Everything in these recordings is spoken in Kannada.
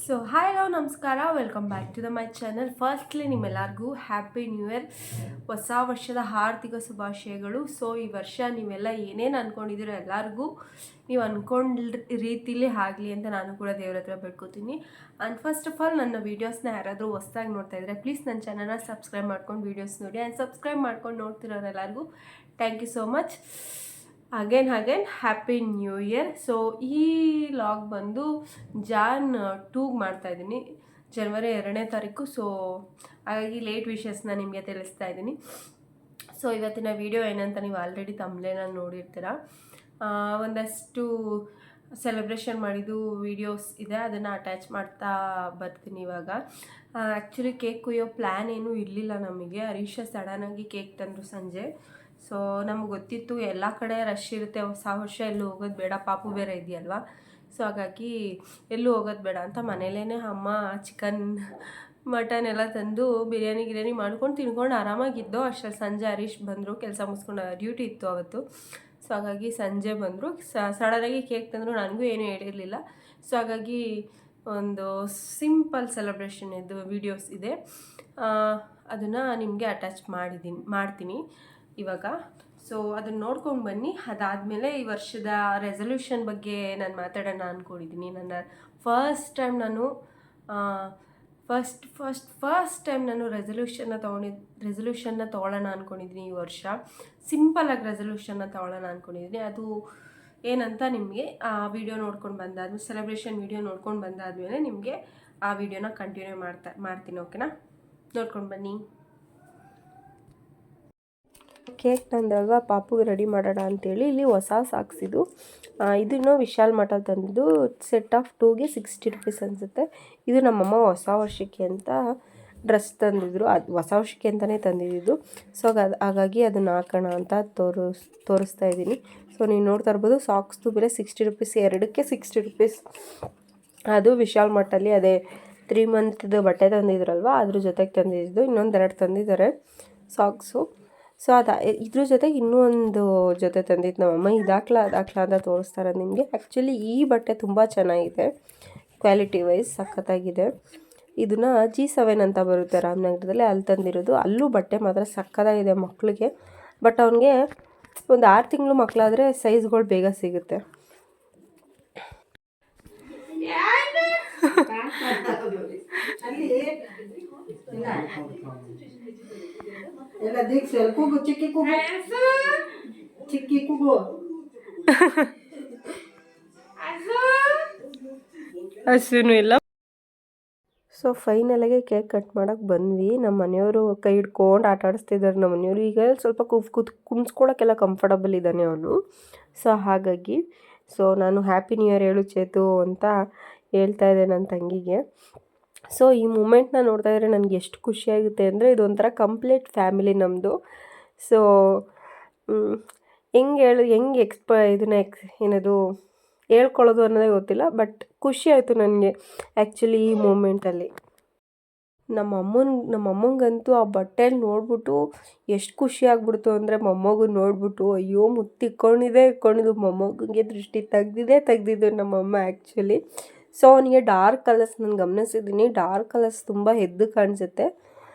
ಸೊ ಹಾಯ್ ಹಲೋ ನಮಸ್ಕಾರ, welcome back to my channel. Firstly ನಿಮ್ಮೆಲ್ಲರಿಗೂ ಹ್ಯಾಪಿ ನ್ಯೂ ಇಯರ್, ಹೊಸ ವರ್ಷದ ಹಾರ್ದಿಕ ಶುಭಾಶಯಗಳು. ಸೊ ಈ ವರ್ಷ ನೀವೆಲ್ಲ ಏನೇನು ಅಂದ್ಕೊಂಡಿದ್ದೀರೋ ಎಲ್ಲರಿಗೂ ನೀವು ಅಂದ್ಕೊಂಡ ರೀತಿಲಿ ಆಗಲಿ ಅಂತ ನಾನು ಕೂಡ ದೇವ್ರ ಹತ್ರ ಬೇಡ್ಕೋತೀನಿ. ಆ್ಯಂಡ್ ಫಸ್ಟ್ ಆಫ್ ಆಲ್ ನನ್ನ ವೀಡಿಯೋಸ್ನ ಯಾರಾದರೂ ಹೊಸ್ದಾಗಿ ನೋಡ್ತಾ ಇದ್ದರೆ ಪ್ಲೀಸ್ ನನ್ನ ಚಾನಲ್ನ ಸಬ್ಸ್ಕ್ರೈಬ್ ಮಾಡ್ಕೊಂಡು ವೀಡಿಯೋಸ್ ನೋಡಿ. ಆ್ಯಂಡ್ ಸಬ್ಸ್ಕ್ರೈಬ್ ಮಾಡ್ಕೊಂಡು ನೋಡ್ತಿರೋರೆಲ್ಲರಿಗೂ thank you so much. Again happy new year. So ಈ ಲಾಗ್ ಬಂದು ಜಾನ್ 2 ಮಾಡ್ತಾಯಿದ್ದೀನಿ, ಜನವರಿ 2ನೇ ತಾರೀಕು. ಸೊ ಹಾಗಾಗಿ ಲೇಟ್ ವಿಷಸ್ನ ನಿಮಗೆ ತಿಳಿಸ್ತಾ ಇದ್ದೀನಿ. ಸೊ ಇವತ್ತಿನ ವಿಡಿಯೋ ಏನಂತ ನೀವು ಆಲ್ರೆಡಿ ತಮ್ಮನೇನಲ್ಲಿ ನೋಡಿರ್ತೀರ. ಒಂದಷ್ಟು ಸೆಲೆಬ್ರೇಷನ್ ಮಾಡಿದ್ದು ವೀಡಿಯೋಸ್ ಇದೆ, ಅದನ್ನು ಅಟ್ಯಾಚ್ ಮಾಡ್ತಾ ಬರ್ತೀನಿ ಇವಾಗ. ಆ್ಯಕ್ಚುಲಿ ಕೇಕ್ ಕುಯ್ಯೋ ಪ್ಲ್ಯಾನ್ ಏನೂ ಇರಲಿಲ್ಲ ನಮಗೆ. ಹರೀಶ ಸಡನ್ನಾಗಿ ಕೇಕ್ ತಂದರು ಸಂಜೆ. ಸೊ ನಮ್ಗೆ ಗೊತ್ತಿತ್ತು ಎಲ್ಲ ಕಡೆ ರಶ್ ಇರುತ್ತೆ, ಹೊಸ ವರ್ಷ ಎಲ್ಲೂ ಹೋಗೋದು ಬೇಡ, ಪಾಪು ಬೇರೆ ಇದೆಯಲ್ವಾ. ಸೊ ಹಾಗಾಗಿ ಎಲ್ಲೂ ಹೋಗೋದು ಬೇಡ ಅಂತ ಮನೇಲೇ ಅಮ್ಮ ಚಿಕನ್ ಮಟನ್ ಎಲ್ಲ ತಂದು ಬಿರಿಯಾನಿ ಮಾಡ್ಕೊಂಡು ತಿನ್ಕೊಂಡು ಆರಾಮಾಗಿದ್ದೋ. ಅಷ್ಟರಲ್ಲಿ ಸಂಜೆ ಹರೀಶ್ ಬಂದರು, ಕೆಲಸ ಮುಗಿಸ್ಕೊಂಡು ಡ್ಯೂಟಿ ಇತ್ತು ಅವತ್ತು. ಸೊ ಹಾಗಾಗಿ ಸಂಜೆ ಬಂದರು, ಸಡನ್ನಾಗಿ ಕೇಕ್ ತಂದರು, ನನಗೂ ಏನೂ ಹೇಳಿರಲಿಲ್ಲ. ಸೊ ಹಾಗಾಗಿ ಒಂದು ಸಿಂಪಲ್ ಸೆಲೆಬ್ರೇಷನ್ ಇದು ವೀಡಿಯೋಸ್ ಇದೆ, ಅದನ್ನು ನಿಮಗೆ ಅಟ್ಯಾಚ್ ಮಾಡ್ತೀನಿ ಇವಾಗ. ಸೊ ಅದನ್ನು ನೋಡ್ಕೊಂಡು ಬನ್ನಿ. ಅದಾದಮೇಲೆ ಈ ವರ್ಷದ ರೆಸಲ್ಯೂಷನ್ ಬಗ್ಗೆ ನಾನು ಮಾತಾಡೋಣ ಅಂದ್ಕೊಂಡಿದ್ದೀನಿ. ನನ್ನ ಫಸ್ಟ್ ಟೈಮ್ ನಾನು ರೆಸಲ್ಯೂಷನ್ನ ತೊಗೊಳ್ಳೋಣ ಅಂದ್ಕೊಂಡಿದ್ದೀನಿ ಈ ವರ್ಷ. ಸಿಂಪಲಾಗಿ ರೆಸಲ್ಯೂಷನ್ನ ತೊಗೊಳ್ಳೋಣ ಅಂದ್ಕೊಂಡಿದ್ದೀನಿ. ಅದು ಏನಂತ ನಿಮಗೆ ಆ ವಿಡಿಯೋ ನೋಡ್ಕೊಂಡು ಬಂದಾದ್ಮೇಲೆ, ಸೆಲೆಬ್ರೇಷನ್ ವಿಡಿಯೋ ನೋಡ್ಕೊಂಡು ಬಂದಾದಮೇಲೆ ನಿಮಗೆ ಆ ವಿಡಿಯೋನ ಕಂಟಿನ್ಯೂ ಮಾಡ್ತೀನಿ. ಓಕೆನಾ, ನೋಡ್ಕೊಂಡು ಬನ್ನಿ. ಕೇಕ್ ತಂದಲ್ವಾ, ಪಾಪುಗೆ ರೆಡಿ ಮಾಡೋಣ ಅಂತೇಳಿ ಇಲ್ಲಿ ಹೊಸ ಸಾಕ್ಸಿದ್ದು. ಇದನ್ನು ವಿಶಾಲ್ ಮಠ ತಂದಿದ್ದು. ಸೆಟ್ ಆಫ್ 2ಗೆ 60 ರೂಪೀಸ್ ಅನಿಸುತ್ತೆ. ಇದು ನಮ್ಮಮ್ಮ ಹೊಸ ವರ್ಷಕ್ಕೆ ಅಂತ ಡ್ರೆಸ್ ತಂದಿದ್ರು, ಅದು ಹೊಸ ವರ್ಷಕ್ಕೆ ಅಂತಲೇ ತಂದಿದ್ದು. ಸೊ ಹಾಗಾಗಿ ಅದನ್ನು ಹಾಕೋಣ ಅಂತ ತೋರಿಸ್ತಾ ಇದ್ದೀನಿ. ಸೊ ನೀವು ನೋಡ್ತಾ ಇರ್ಬೋದು, ಸಾಕ್ಸ್ದು ಬೆಲೆ 60 ರೂಪೀಸ್, ಎರಡಕ್ಕೆ 60 ರೂಪೀಸ್. ಅದು ವಿಶಾಲ್ ಮಠಲ್ಲಿ ಅದೇ 3 ಮಂತ್ದು ಬಟ್ಟೆ ತಂದಿದ್ರಲ್ವ, ಅದ್ರ ಜೊತೆಗೆ ತಂದಿದ್ದು. ಇನ್ನೊಂದೆರಡು ತಂದಿದ್ದಾರೆ ಸಾಕ್ಸು. ಸೊ ಇದ್ರ ಜೊತೆಗೆ ಇನ್ನೂ ಒಂದು ಜೊತೆ ತಂದಿದ್ದು ನಮ್ಮಮ್ಮ. ಇದಾಕ್ಲಾ ಅಂತ ತೋರಿಸ್ತಾರೆ ನಿಮಗೆ. ಆ್ಯಕ್ಚುಲಿ ಈ ಬಟ್ಟೆ ತುಂಬ ಚೆನ್ನಾಗಿದೆ, ಕ್ವಾಲಿಟಿ ವೈಸ್ ಸಖತ್ತಾಗಿದೆ. ಇದನ್ನು G7 ಅಂತ ಬರುತ್ತೆ ರಾಮನಗರದಲ್ಲಿ, ಅಲ್ಲಿ ತಂದಿರೋದು. ಅಲ್ಲೂ ಬಟ್ಟೆ ಮಾತ್ರ ಸಖತ್ತಾಗಿದೆ ಮಕ್ಕಳಿಗೆ. ಬಟ್ ಅವನಿಗೆ ಒಂದು 6 ತಿಂಗಳು ಮಕ್ಕಳಾದರೆ ಸೈಜ್ಗಳು ಬೇಗ ಸಿಗುತ್ತೆ. ಎಲ್ಲ ದೀಕ್ಷೆ ಕೂಗು, ಚಿಕ್ಕಿ ಕೂಗು ಹಸುನು ಇಲ್ಲ. ಸೊ ಫೈನಲಾಗಿ ಕೇಕ್ ಕಟ್ ಮಾಡೋಕ್ಕೆ ಬಂದ್ವಿ. ನಮ್ಮ ಮನೆಯವರು ಕೈ ಹಿಡ್ಕೊಂಡು ಆಟ ಆಡಿಸ್ತಿದ್ದಾರೆ. ನಮ್ಮ ಮನೆಯವರು ಈಗ ಸ್ವಲ್ಪ ಕುಮ್ಸ್ಕೊಳಕ್ಕೆಲ್ಲ ಕಂಫರ್ಟಬಲ್ ಇದ್ದಾನೆ ಅವನು. ಸೊ ಹಾಗಾಗಿ ನಾನು ಹ್ಯಾಪಿ ನ್ಯೂ ಇಯರ್ ಹೇಳು ಚೇತು ಅಂತ ಹೇಳ್ತಾ ಇದ್ದೆ ನನ್ನ ತಂಗಿಗೆ. ಸೊ ಈ ಮೂಮೆಂಟ್ನ ನೋಡ್ತಾ ಇದ್ದರೆ ನನಗೆ ಎಷ್ಟು ಖುಷಿಯಾಗುತ್ತೆ ಅಂದರೆ, ಇದೊಂಥರ ಕಂಪ್ಲೀಟ್ ಫ್ಯಾಮಿಲಿ ನಮ್ಮದು. ಸೊ ಹೆಂಗೆ ಏನದು ಹೇಳ್ಕೊಳ್ಳೋದು ಅನ್ನೋದೇ ಗೊತ್ತಿಲ್ಲ. ಬಟ್ ಖುಷಿ ಆಯಿತು ನನಗೆ ಆ್ಯಕ್ಚುಲಿ ಈ ಮೂಮೆಂಟಲ್ಲಿ. ನಮ್ಮಮ್ಮಂಗಂತೂ ಆ ಬಟ್ಟೆಲಿ ನೋಡ್ಬಿಟ್ಟು ಎಷ್ಟು ಖುಷಿ ಆಗ್ಬಿಡ್ತು ಅಂದರೆ, ಮೊಮ್ಮಗು ನೋಡ್ಬಿಟ್ಟು ಅಯ್ಯೋ ಇಕ್ಕೊಂಡಿದ್ದು ಮೊಮ್ಮಗನಿಗೆ ದೃಷ್ಟಿ ತೆಗ್ದಿದ್ದು ನಮ್ಮಮ್ಮ ಆ್ಯಕ್ಚುಲಿ. ಸೊ ಅವನಿಗೆ ಡಾರ್ಕ್ ಕಲರ್ಸ್ ನಾನು ಗಮನಿಸಿದ್ದೀನಿ, ಡಾರ್ಕ್ ಕಲರ್ಸ್ ತುಂಬ ಎದ್ದು ಕಾಣಿಸುತ್ತೆ,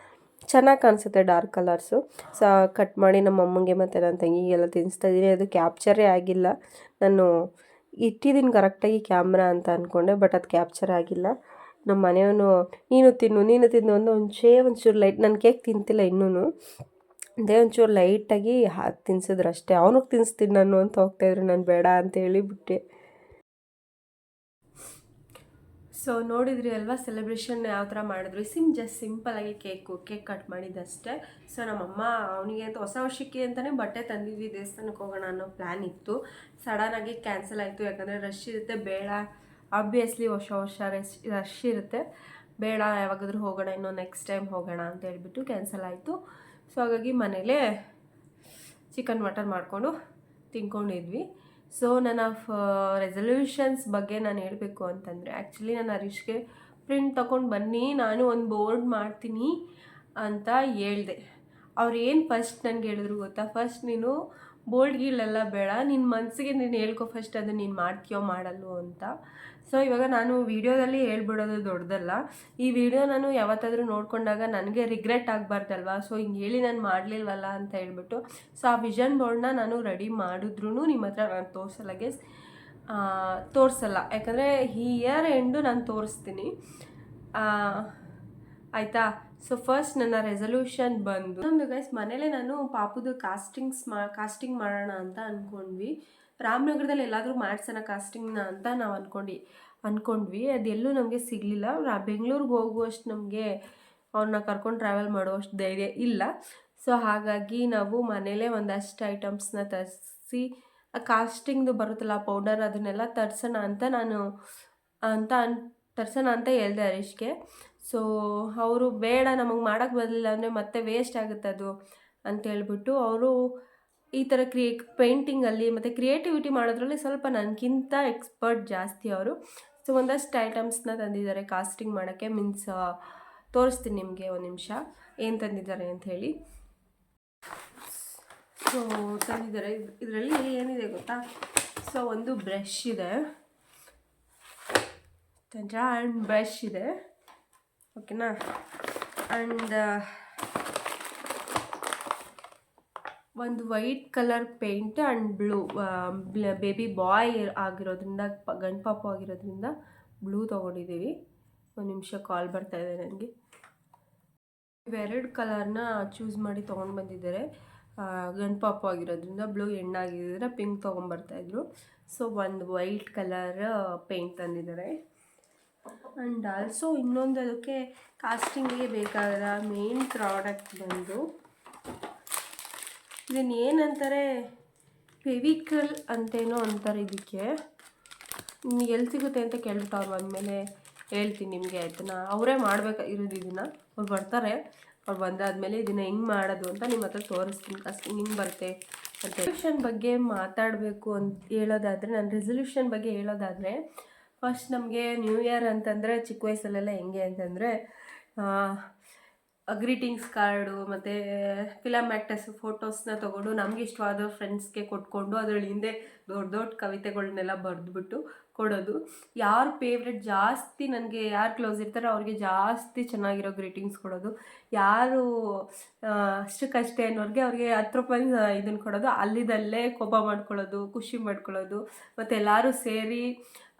ಚೆನ್ನಾಗಿ ಕಾಣಿಸುತ್ತೆ ಡಾರ್ಕ್ ಕಲರ್ಸು. ಸೊ ಕಟ್ ಮಾಡಿ ನಮ್ಮ ಅಮ್ಮಂಗೆ ಮತ್ತು ನನ್ನ ತಂಗಿಗೆಲ್ಲ ತಿನ್ನಿಸ್ತಾ ಇದ್ದೀನಿ. ಅದು ಕ್ಯಾಪ್ಚರೇ ಆಗಿಲ್ಲ. ನಾನು ಇಟ್ಟಿದ್ದೀನಿ ಕರೆಕ್ಟಾಗಿ ಕ್ಯಾಮ್ರಾ ಅಂತ ಅಂದ್ಕೊಂಡೆ, ಬಟ್ ಅದು ಕ್ಯಾಪ್ಚರ್ ಆಗಿಲ್ಲ. ನಮ್ಮ ಮನೆಯವನು ನೀನು ತಿನ್ನು ಅಂತ ಒಂಚೂರು ಲೈಟ್, ನಾನು ಕೇಕ್ ತಿಂತಿಲ್ಲ ಇನ್ನೂ, ಅದೇ ಒಂಚೂರು ಲೈಟಾಗಿ ತಿನ್ಸಿದ್ರು ಅಷ್ಟೇ. ಅವನಿಗೆ ತಿನ್ನಿಸ್ತೀನಿ ನಾನು ಅಂತ ಹೋಗ್ತಾಯಿದ್ರು, ನಾನು ಬೇಡ ಅಂತ ಹೇಳಿಬಿಟ್ಟೆ. ಸೊ ನೋಡಿದ್ರಿ ಅಲ್ವಾ ಸೆಲೆಬ್ರೇಷನ್ ಯಾವ ಥರ ಮಾಡಿದ್ರು. ಜಸ್ಟ್ ಸಿಂಪಲಾಗಿ ಕೇಕ್ ಕಟ್ ಮಾಡಿದ್ದಷ್ಟೇ. ಸೊ ನಮ್ಮಮ್ಮ ಅವನಿಗೆ ಅಂತ ಹೊಸ ವರ್ಷಕ್ಕೆ ಅಂತಲೇ ಬಟ್ಟೆ ತಂದಿದ್ವಿ, ದೇವಸ್ಥಾನಕ್ಕೆ ಹೋಗೋಣ ಅನ್ನೋ ಪ್ಲ್ಯಾನ್ ಇತ್ತು. ಸಡನ್ನಾಗಿ ಕ್ಯಾನ್ಸಲ್ ಆಯಿತು, ಯಾಕಂದರೆ ರಶ್ ಇರುತ್ತೆ, ಬೇಡ, ಆಬ್ವಿಯಸ್ಲಿ ಹೊಸ ವರ್ಷ ರಶ್ ಇರುತ್ತೆ, ಬೇಡ, ಯಾವಾಗಾದ್ರೂ ಹೋಗೋಣ, ಇನ್ನೂ ನೆಕ್ಸ್ಟ್ ಟೈಮ್ ಹೋಗೋಣ ಅಂತ ಹೇಳ್ಬಿಟ್ಟು ಕ್ಯಾನ್ಸಲ್ ಆಯಿತು. ಸೊ ಹಾಗಾಗಿ ಮನೇಲೇ ಚಿಕನ್ ಮಟನ್ ಮಾಡಿಕೊಂಡು ತಿನ್ಕೊಂಡಿದ್ವಿ. ಸೊ ನನ್ನ ರೆಸಲ್ಯೂಷನ್ಸ್ ಬಗ್ಗೆ ನಾನು ಹೇಳಬೇಕು ಅಂತಂದರೆ, ಆ್ಯಕ್ಚುಲಿ ನಾನು ಹರೀಶ್ಗೆ ಪ್ರಿಂಟ್ ತೊಗೊಂಡು ಬನ್ನಿ, ನಾನು ಒಂದು ಬೋರ್ಡ್ ಮಾಡ್ತೀನಿ ಅಂತ ಹೇಳಿದೆ. ಅವ್ರು ಏನು ಫಸ್ಟ್ ನನಗೆ ಹೇಳಿದ್ರು ಗೊತ್ತಾ, ಫಸ್ಟ್ ನೀನು ಬೋರ್ಡ್ ಗೀಳೆಲ್ಲ ಬೇಡ, ನಿನ್ನ ಮನಸ್ಸಿಗೆ ನೀನು ಹೇಳ್ಕೊ ಫಸ್ಟ್, ಅದು ನೀನು ಮಾಡ್ತೀಯೋ ಮಾಡಲ್ವೋ ಅಂತ. ಸೊ ಇವಾಗ ನಾನು ವಿಡಿಯೋದಲ್ಲಿ ಹೇಳ್ಬಿಡೋದು ದೊಡ್ಡದಲ್ಲ. ಈ ವಿಡಿಯೋ ನಾನು ಯಾವತ್ತಾದರೂ ನೋಡ್ಕೊಂಡಾಗ ನನಗೆ ರಿಗ್ರೆಟ್ ಆಗಬಾರ್ದಲ್ವಾ, ಸೊ ಹಿಂಗೆ ಹೇಳಿ ನಾನು ಮಾಡಲಿಲ್ವಲ್ಲ ಅಂತ ಹೇಳ್ಬಿಟ್ಟು ಸೊ ಆ ವಿಷನ್ ಬೋರ್ಡ್ನ ನಾನು ರೆಡಿ ಮಾಡಿದ್ರೂ ನಿಮ್ಮ ಹತ್ರ ನಾನು ತೋರಿಸಲ್ಲ. ಯಾಕಂದರೆ ಈ ಇಯರ್ ಎಂಡು ನಾನು ತೋರಿಸ್ತೀನಿ ಆಯಿತಾ. ಸೊ ಫಸ್ಟ್ ನನ್ನ ರೆಸಲ್ಯೂಷನ್ ಬಂದು ಒಂದು ಗೈಸ್, ಮನೇಲೇ ನಾನು ಪಾಪುದು ಕಾಸ್ಟಿಂಗ್ ಮಾಡೋಣ ಅಂತ ಅಂದ್ಕೊಂಡ್ವಿ. ರಾಮನಗರದಲ್ಲಿ ಎಲ್ಲಾದರೂ ಮಾಡ್ಸೋಣ ಕಾಸ್ಟಿಂಗ್ನ ಅಂತ ನಾವು ಅಂದ್ಕೊಂಡ್ವಿ. ಅದೆಲ್ಲೂ ನಮಗೆ ಸಿಗಲಿಲ್ಲ. ಬೆಂಗಳೂರಿಗೆ ಹೋಗುವಷ್ಟು ನಮಗೆ ಅವ್ರನ್ನ ಕರ್ಕೊಂಡು ಟ್ರಾವೆಲ್ ಮಾಡುವಷ್ಟು ಧೈರ್ಯ ಇಲ್ಲ. ಸೊ ಹಾಗಾಗಿ ನಾವು ಮನೇಲೇ ಒಂದಷ್ಟು ಐಟಮ್ಸ್ನ ತರಿಸಿ ಕಾಸ್ಟಿಂಗ್ದು ಬರುತ್ತಲ್ಲ ಪೌಡರ್, ಅದನ್ನೆಲ್ಲ ತರಿಸೋಣ ಅಂತ ಹೇಳ್ದೆ ಹರೀಶ್ಗೆ. ಸೊ ಅವರು ಬೇಡ, ನಮಗೆ ಮಾಡೋಕ್ಕೆ ಬರಲಿಲ್ಲ ಅಂದರೆ ಮತ್ತೆ ವೇಸ್ಟ್ ಆಗುತ್ತೆ ಅದು ಅಂತ ಹೇಳ್ಬಿಟ್ಟು ಅವರು ಈ ಥರ ಪೇಂಟಿಂಗಲ್ಲಿ ಮತ್ತು ಕ್ರಿಯೇಟಿವಿಟಿ ಮಾಡೋದ್ರಲ್ಲಿ ಸ್ವಲ್ಪ ನನಗಿಂತ ಎಕ್ಸ್ಪರ್ಟ್ ಜಾಸ್ತಿ ಅವರು. ಸೊ ಒಂದಷ್ಟು ಐಟಮ್ಸ್ನ ತಂದಿದ್ದಾರೆ ಕಾಸ್ಟಿಂಗ್ ಮಾಡೋಕ್ಕೆ. ತೋರಿಸ್ತೀನಿ ನಿಮಗೆ ಒಂದು ನಿಮಿಷ ಏನು ತಂದಿದ್ದಾರೆ ಅಂತ ಹೇಳಿ. ಸೊ ತಂದಿದ್ದಾರೆ, ಇದರಲ್ಲಿ ಏನಿದೆ ಗೊತ್ತಾ. ಸೊ ಒಂದು ಬ್ರಷ್ ಇದೆ, ಆ್ಯಂಡ್ ಬ್ರಷ್ ಇದೆ, ಓಕೆನಾ. ಆ್ಯಂಡ್ ಒಂದು white colour paint and blue, baby boy ಆಗಿರೋದ್ರಿಂದ ಗಂಡು ಪಾಪು ಆಗಿರೋದ್ರಿಂದ ಬ್ಲೂ ತೊಗೊಂಡಿದ್ದೀವಿ. ಒಂದು ನಿಮಿಷ ಕಾಲ್ ಬರ್ತಾಯಿದೆ ನನಗೆ. ಇವೆರಡು ಕಲರ್ನ ಚೂಸ್ ಮಾಡಿ ತೊಗೊಂಡು ಬಂದಿದ್ದಾರೆ. ಗಂಡು ಪಾಪು ಆಗಿರೋದ್ರಿಂದ ಬ್ಲೂ, ಹೆಣ್ಣಾಗಿದ್ದರೆ ಪಿಂಕ್ ತೊಗೊಂಬರ್ತಾಯಿದ್ರು. ಸೊ ಒಂದು ವೈಟ್ ಕಲರ್ ಪೇಂಟ್ ತಂದಿದ್ದಾರೆ. ಆ್ಯಂಡ್ ಆಲ್ಸೋ ಇನ್ನೊಂದು ಅದಕ್ಕೆ ಕಾಸ್ಟಿಂಗಿಗೆ ಬೇಕಾದ ಮೇನ್ ಪ್ರಾಡಕ್ಟ್ ಬಂದು ಇದನ್ನು ಏನಂತಾರೆ, ಫೆವಿಕಲ್ ಅಂತೇನೋ ಅಂತಾರೆ ಇದಕ್ಕೆ. ನಿಮಗೆ ಎಲ್ಲಿ ಸಿಗುತ್ತೆ ಅಂತ ಕೇಳ್ಬಿಟ್ಟು ಅವ್ರು ಬಂದಮೇಲೆ ಹೇಳ್ತೀನಿ ನಿಮಗೆ, ಆಯ್ತಾ. ಅವರೇ ಮಾಡಬೇಕಾಗಿರೋದು ಇದನ್ನು. ಅವ್ರು ಬರ್ತಾರೆ, ಅವ್ರು ಬಂದಾದಮೇಲೆ ಇದನ್ನು ಹೆಂಗೆ ಮಾಡೋದು ಅಂತ ನಿಮ್ಮ ಹತ್ರ ತೋರಿಸ್ತೀನಿ. ಕಾಸ್ಟಿಂಗ್ ಹಿಂಗೆ ಬರುತ್ತೆ ಅಂತ. ರೆಸಲ್ಯೂಷನ್ ಬಗ್ಗೆ ಮಾತಾಡಬೇಕು ಅಂತ ಹೇಳೋದಾದರೆ, ನಾನು ರೆಸಲ್ಯೂಷನ್ ಬಗ್ಗೆ ಹೇಳೋದಾದರೆ, ಫಸ್ಟ್ ನಮಗೆ ನ್ಯೂ ಇಯರ್ ಅಂತಂದರೆ ಚಿಕ್ಕ ವಯಸ್ಸಲ್ಲೆಲ್ಲ ಹೆಂಗೆ ಅಂತಂದರೆ ಗ್ರೀಟಿಂಗ್ಸ್ ಕಾರ್ಡು ಮತ್ತು ಫಿಲಮ್ ಆ್ಯಕ್ಟರ್ಸ್ ಫೋಟೋಸ್ನ ತೊಗೊಂಡು ನಮ್ಗೆ ಇಷ್ಟವಾದ ಫ್ರೆಂಡ್ಸ್ಗೆ ಕೊಟ್ಕೊಂಡು ಅದರಲ್ಲಿ ಹಿಂದೆ ದೊಡ್ಡ ದೊಡ್ಡ ಕವಿತೆಗಳನ್ನೆಲ್ಲ ಬರೆದ್ಬಿಟ್ಟು ಕೊಡೋದು. ಯಾರು ಫೇವ್ರೆಟ್ ಜಾಸ್ತಿ, ನನಗೆ ಯಾರು ಕ್ಲೋಸ್ ಇರ್ತಾರೋ ಅವ್ರಿಗೆ ಜಾಸ್ತಿ ಚೆನ್ನಾಗಿರೋ ಗ್ರೀಟಿಂಗ್ಸ್ ಕೊಡೋದು. ಯಾರು ಅಷ್ಟಕ್ಕಷ್ಟೇ ಅನ್ನೋರಿಗೆ ಅವ್ರಿಗೆ 10 ರೂಪಾಯಿ ಇದನ್ನು ಕೊಡೋದು. ಅಲ್ಲಿದಲ್ಲೇ ಕೋಪ ಮಾಡ್ಕೊಳ್ಳೋದು, ಖುಷಿ ಮಾಡ್ಕೊಳ್ಳೋದು. ಮತ್ತು ಎಲ್ಲರೂ ಸೇರಿ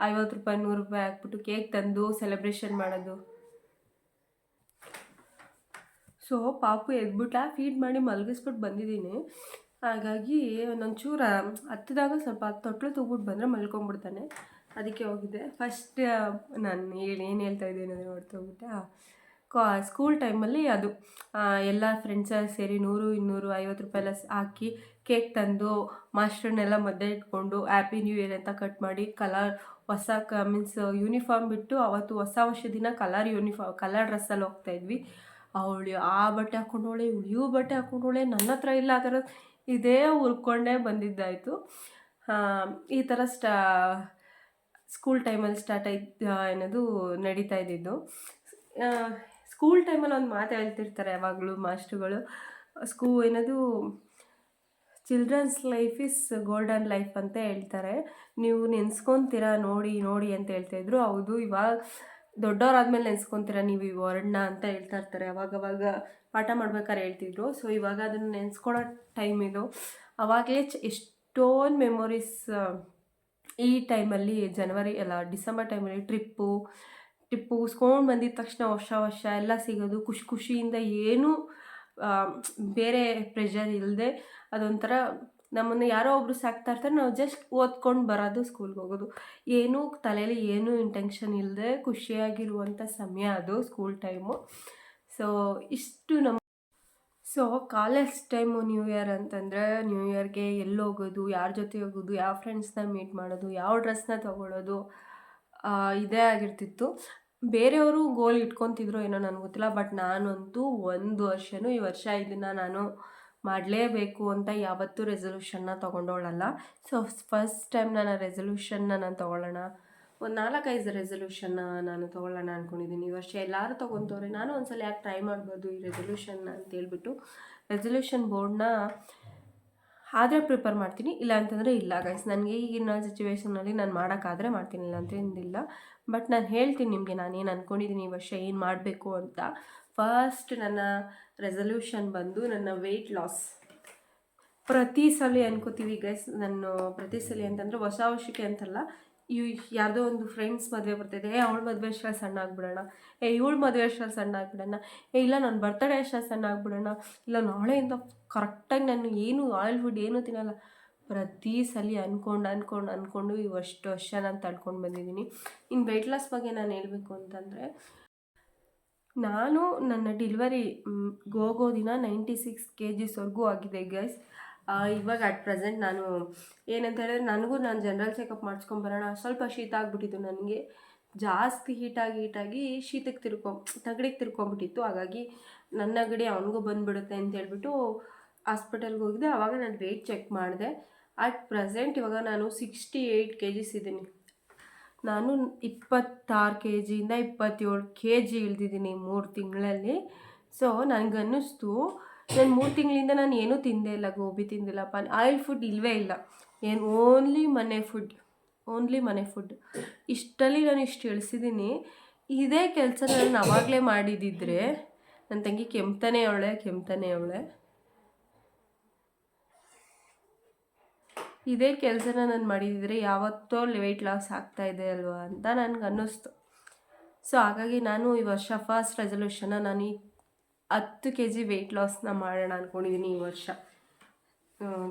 50 ರೂಪಾಯಿ 100 ರೂಪಾಯಿ ಹಾಕ್ಬಿಟ್ಟು ಕೇಕ್ ತಂದು ಸೆಲೆಬ್ರೇಷನ್ ಮಾಡೋದು. ಸೊ ಪಾಪು ಎದ್ಬಿಟ್ಟ, ಫೀಡ್ ಮಾಡಿ ಮಲಗಿಸ್ಬಿಟ್ಟು ಬಂದಿದ್ದೀನಿ. ಹಾಗಾಗಿ ಒಂದೊಂಚೂರು ಹತ್ತಿದಾಗ ಸ್ವಲ್ಪ ತೊಟ್ಲು ತೂಗ್ಬಿಟ್ಟು ಬಂದರೆ ಮಲ್ಕೊಂಡ್ಬಿಡ್ತಾನೆ. ಅದಕ್ಕೆ ಹೋಗಿದ್ದೆ. ಫಸ್ಟ್ ನಾನು ಏನು ಹೇಳ್ತಾ ಇದ್ದೀನಿ ಅಂದರೆ ಹೊರಟೋಗ್ಬಿಟ್ಟೆ. ಸ್ಕೂಲ್ ಟೈಮಲ್ಲಿ ಅದು ಎಲ್ಲ ಫ್ರೆಂಡ್ಸ್ ಸೇರಿ 100, 200, 50 ರೂಪಾಯಿ ಎಲ್ಲ ಹಾಕಿ ಕೇಕ್ ತಂದು ಮಾಸ್ಟರ್ನೆಲ್ಲ ಮಧ್ಯೆ ಇಟ್ಕೊಂಡು ಹ್ಯಾಪಿ ನ್ಯೂ ಇಯರ್ ಅಂತ ಕಟ್ ಮಾಡಿ ಹೊಸ ಮೀನ್ಸ್ ಯೂನಿಫಾರ್ಮ್ ಬಿಟ್ಟು ಅವತ್ತು ಹೊಸ ವರ್ಷ ದಿನ ಕಲರ್ ಡ್ರೆಸ್ಸಲ್ಲಿ ಹೋಗ್ತಾಯಿದ್ವಿ. ಅವಳು ಆ ಬಟ್ಟೆ ಹಾಕ್ಕೊಂಡವಳೆ, ಇವಳು ಇವು ಬಟ್ಟೆ ಹಾಕ್ಕೊಂಡವಳೆ, ನನ್ನ ಹತ್ರ ಇಲ್ಲ ಆ ಥರ ಇದೇ ಹುರ್ಕೊಂಡೇ ಬಂದಿದ್ದಾಯಿತು. ಈ ಥರ ಸ್ಕೂಲ್ ಟೈಮಲ್ಲಿ ನಡೀತಾ ಇದ್ದಿದ್ದು. ಸ್ಕೂಲ್ ಟೈಮಲ್ಲಿ ಒಂದು ಮಾತು ಹೇಳ್ತಿರ್ತಾರೆ ಯಾವಾಗಲೂ ಮಾಸ್ಟ್ರುಗಳು, childrens life is golden life ಅಂತ ಹೇಳ್ತಾರೆ. ನೀವು ನೆನೆಸ್ಕೊತೀರಾ ನೋಡಿ ಅಂತ ಹೇಳ್ತಾಯಿದ್ರು. ಹೌದು, ಇವಾಗ ದೊಡ್ಡವರಾದ್ಮೇಲೆ ನೆನೆಸ್ಕೊತೀರಾ ನೀವು ಈ ವರ್ಡ್ನ ಅಂತ ಹೇಳ್ತಾ ಇರ್ತಾರೆ. ಅವಾಗವಾಗ ಪಾಠ ಮಾಡ್ಬೇಕಾದ್ರೆ ಹೇಳ್ತಿದ್ರು. ಸೊ ಇವಾಗ ಅದನ್ನು ನೆನೆಸ್ಕೊಳ್ಳೋ ಟೈಮ್ ಇದು. ಅವಾಗಲೇ ಎಷ್ಟೊಂದು ಮೆಮೊರೀಸ್ ಈ ಟೈಮಲ್ಲಿ ಡಿಸೆಂಬರ್ ಟೈಮಲ್ಲಿ ಟ್ರಿಪ್ಪು ಉಸ್ಕೊಂಡು ಬಂದಿದ್ದ ತಕ್ಷಣ ವರ್ಷ ಎಲ್ಲ ಸಿಗೋದು, ಖುಷಿಯಿಂದ ಏನೂ ಬೇರೆ ಪ್ರೆಷರ್ ಇಲ್ಲದೆ ಅದೊಂಥರ ನಮ್ಮನ್ನು ಯಾರೋ ಒಬ್ಬರು ಸಾಕ್ತಾ ಇರ್ತಾರೆ, ನಾವು ಜಸ್ಟ್ ಓದ್ಕೊಂಡು ಬರೋದು, ಸ್ಕೂಲ್ಗೆ ಹೋಗೋದು, ಏನೂ ತಲೆಯಲ್ಲಿ ಏನೂ ಇಂಟೆನ್ಷನ್ ಇಲ್ಲದೆ ಖುಷಿಯಾಗಿರುವಂಥ ಸಮಯ ಅದು ಸ್ಕೂಲ್ ಟೈಮು. ಸೊ ಇಷ್ಟು ಕಾಲೇಜ್ ಟೈಮು ನ್ಯೂ ಇಯರ್ ಅಂತಂದರೆ, ನ್ಯೂ ಇಯರ್ಗೆ ಎಲ್ಲಿ ಹೋಗೋದು, ಯಾರ ಜೊತೆ ಹೋಗೋದು, ಯಾವ ಫ್ರೆಂಡ್ಸ್ನ ಮೀಟ್ ಮಾಡೋದು, ಯಾವ ಡ್ರೆಸ್ನ ತೊಗೊಳ್ಳೋದು, ಇದೇ ಆಗಿರ್ತಿತ್ತು. ಬೇರೆಯವರು ಗೋಲ್ ಇಟ್ಕೊತಿದ್ರು ಏನೋ ನನಗೆ ಗೊತ್ತಿಲ್ಲ. ಬಟ್ ನಾನಂತೂ ಒಂದು ವರ್ಷವೂ ಈ ವರ್ಷ ಇದನ್ನು ನಾನು ಮಾಡಲೇಬೇಕು ಅಂತ ಯಾವತ್ತೂ ರೆಸಲ್ಯೂಷನ್ನ ತೊಗೊಂಡೋಳಲ್ಲ. ಸೊ ಫಸ್ಟ್ ಟೈಮ್ ನಾನು ತೊಗೊಳ್ಳೋಣ, ಒಂದು 4-5 ರೆಸಲ್ಯೂಷನ್ನ ನಾನು ತೊಗೊಳ್ಳೋಣ ಅಂದ್ಕೊಂಡಿದ್ದೀನಿ. ಈ ವರ್ಷ ಎಲ್ಲರೂ ತೊಗೊತವ್ರೆ, ನಾನು ಒಂದ್ಸಲ ಯಾಕೆ ಟ್ರೈ ಮಾಡ್ಬೋದು ಈ ರೆಸಲ್ಯೂಷನ್ನ ಅಂತೇಳ್ಬಿಟ್ಟು ರೆಸಲ್ಯೂಷನ್ ಬೋರ್ಡ್ನ ಆದರೆ ಪ್ರಿಪೇರ್ ಮಾಡ್ತೀನಿ, ಇಲ್ಲ ಅಂತಂದರೆ ಇಲ್ಲ ಗೈಸ್. ನನಗೆ ಈಗಿನ ಸಿಚುವೇಷನಲ್ಲಿ ನಾನು ಮಾಡೋಕ್ಕಾದರೆ ಮಾಡ್ತೀನಿ, ಇಲ್ಲ ಅಂತೇನಿಲ್ಲ. ಬಟ್ ನಾನು ಹೇಳ್ತೀನಿ ನಿಮಗೆ ನಾನೇನು ಅಂದ್ಕೊಂಡಿದ್ದೀನಿ ಈ ವರ್ಷ ಏನು ಮಾಡಬೇಕು ಅಂತ. ಫಸ್ಟ್ ನನ್ನ ರೆಸಲ್ಯೂಷನ್ ಬಂದು ನನ್ನ ವೆಯ್ಟ್ ಲಾಸ್. ಪ್ರತಿ ಸಲ ಅನ್ಕೋತೀವಿ ಗೈಸ್, ನಾನು ಪ್ರತಿ ಸಲ ಅಂತಂದರೆ ಹೊಸ ವರ್ಷಕ್ಕೆ ಅಂತಲ್ಲ, ಯಾವುದೋ ಒಂದು ಫ್ರೆಂಡ್ಸ್ ಮದುವೆ ಬರ್ತಾಯಿದೆ, ಅವಳ ಮದುವೆ ಅಷ್ಟರಲ್ಲಿ ಸಣ್ಣ ಆಗಿಬಿಡೋಣ, ಇವಳು ಮದುವೆ ಅಷ್ಟರಲ್ಲಿ ಸಣ್ಣ ಆಗಿಬಿಡೋಣ, ಇಲ್ಲ ನನ್ನ ಬರ್ತಡೇ ಅಷ್ಟರಲ್ಲಿ ಸಣ್ಣ ಆಗಿಬಿಡೋಣ, ಇಲ್ಲ ನಾಳೆಯಿಂದ ಕರೆಕ್ಟಾಗಿ ನಾನು ಏನು ಆಯಿಲ್ ಫುಡ್ ಏನೂ ತಿನ್ನಲ್ಲ. ಪ್ರತಿ ಸಲ ಅಂದ್ಕೊಂಡು ಇವಷ್ಟು ವರ್ಷ ನಾನು ತಡ್ಕೊಂಡು ಬಂದಿದ್ದೀನಿ. ಇನ್ನು ವೆಯ್ಟ್ ಲಾಸ್ ಬಗ್ಗೆ ನಾನು ಹೇಳಬೇಕು ಅಂತಂದರೆ, ನಾನು ನನ್ನ ಡೆಲಿವರಿ ಹೋಗೋ ದಿನ 96 kgsವರೆಗೂ ಆಗಿದೆ ಗೈಸ್. ಇವಾಗ ಅಟ್ ಪ್ರೆಸೆಂಟ್ ನಾನು ಏನಂತ ಹೇಳಿದ್ರೆ, ನನಗೂ ನಾನು ಜನರಲ್ ಚೆಕಪ್ ಮಾಡಿಸ್ಕೊಂಬರೋಣ, ಸ್ವಲ್ಪ ಶೀತ ಆಗಿಬಿಟ್ಟಿತ್ತು ನನಗೆ, ಜಾಸ್ತಿ ಹೀಟಾಗಿ ಶೀತಕ್ಕೆ ನೆಗಡಿಗೆ ತಿರ್ಕೊಂಬಿಟ್ಟಿತ್ತು. ಹಾಗಾಗಿ ನನ್ನ ನೆಗಡಿ ಅವನಿಗೂ ಬಂದುಬಿಡುತ್ತೆ ಅಂತ ಹೇಳ್ಬಿಟ್ಟು ಹಾಸ್ಪಿಟಲ್ಗೆ ಹೋಗಿದ್ದೆ. ಆವಾಗ ನಾನು ವೆಯ್ಟ್ ಚೆಕ್ ಮಾಡಿದೆ. ಅಟ್ ಪ್ರೆಸೆಂಟ್ ಇವಾಗ ನಾನು 68 kgs ಇದ್ದೀನಿ. ನಾನು 26 kgಯಿಂದ 27 kg ಇಳಿದಿದ್ದೀನಿ 3 ತಿಂಗಳಲ್ಲಿ. ಸೊ ನನಗನ್ನಿಸ್ತು, ನಾನು 3 ತಿಂಗಳಿಂದ ನಾನು ಏನೂ ತಿಂದೇ ಇಲ್ಲ, ಗೋಬಿ ತಿಂದಿಲ್ಲಪ್ಪ, ಆಯಿಲ್ ಫುಡ್ ಇಲ್ಲವೇ ಇಲ್ಲ, ಏನು ಓನ್ಲಿ ಮನೆ ಫುಡ್. ಇಷ್ಟಲ್ಲಿ ನಾನು ಇಷ್ಟು ಇಳಿಸಿದ್ದೀನಿ. ಇದೇ ಕೆಲಸ ನಾನು ಆವಾಗಲೇ ಮಾಡಿದ್ದಿದ್ರೆ, ನನ್ನ ತಂಗಿ ಕೆಮ್ತಾನೆ ಅವಳೆ, ಇದೇ ಕೆಲಸನ ನಾನು ಮಾಡಿದಿದ್ರೆ ಯಾವತ್ತೋ ವೆಯ್ಟ್ ಲಾಸ್ ಆಗ್ತಾಯಿದೆ ಅಲ್ವಾ ಅಂತ ನನಗೆ ಅನ್ನಿಸ್ತು. ಸೊ ಹಾಗಾಗಿ ನಾನು ಈ ವರ್ಷ ಫಸ್ಟ್ ರೆಸಲ್ಯೂಷನ್ನ ನಾನು 10 kg ವೆಯ್ಟ್ ಲಾಸ್ನ ಮಾಡೋಣ ಅಂದ್ಕೊಂಡಿದ್ದೀನಿ ಈ ವರ್ಷ.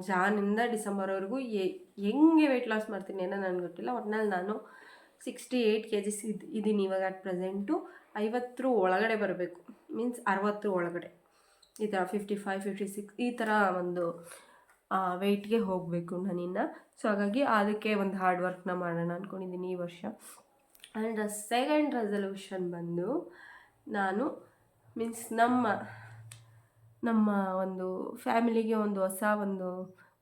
ಜಾನಿಂದ ಡಿಸೆಂಬರ್ವರೆಗೂ ಹೆಂಗೆ ವೆಯ್ಟ್ ಲಾಸ್ ಮಾಡ್ತೀನಿ ಏನೋ ನನಗೆ ಗೊತ್ತಿಲ್ಲ. ಒಟ್ನಲ್ಲಿ ನಾನು 68 kgs ಇದ್ದೀನಿ ಇವಾಗ ಅಟ್ ಪ್ರೆಸೆಂಟು. 50 ಒಳಗಡೆ ಬರಬೇಕು, ಮೀನ್ಸ್ 60 ಒಳಗಡೆ, ಈ ಥರ 55, 56 ಈ ಥರ ಒಂದು ವೆಯ್ಟ್ಗೆ ಹೋಗಬೇಕು ನಾನಿನ್ನು. ಸೊ ಹಾಗಾಗಿ ಅದಕ್ಕೆ ಒಂದು ಹಾರ್ಡ್ ವರ್ಕ್ನ ಮಾಡೋಣ ಅಂದ್ಕೊಂಡಿದ್ದೀನಿ ಈ ವರ್ಷ. ಆ್ಯಂಡ್ ಸೆಕೆಂಡ್ ರೆಸಲ್ಯೂಷನ್ ಬಂದು, ನಾನು ಮೀನ್ಸ್ ನಮ್ಮ ಒಂದು ಫ್ಯಾಮಿಲಿಗೆ ಒಂದು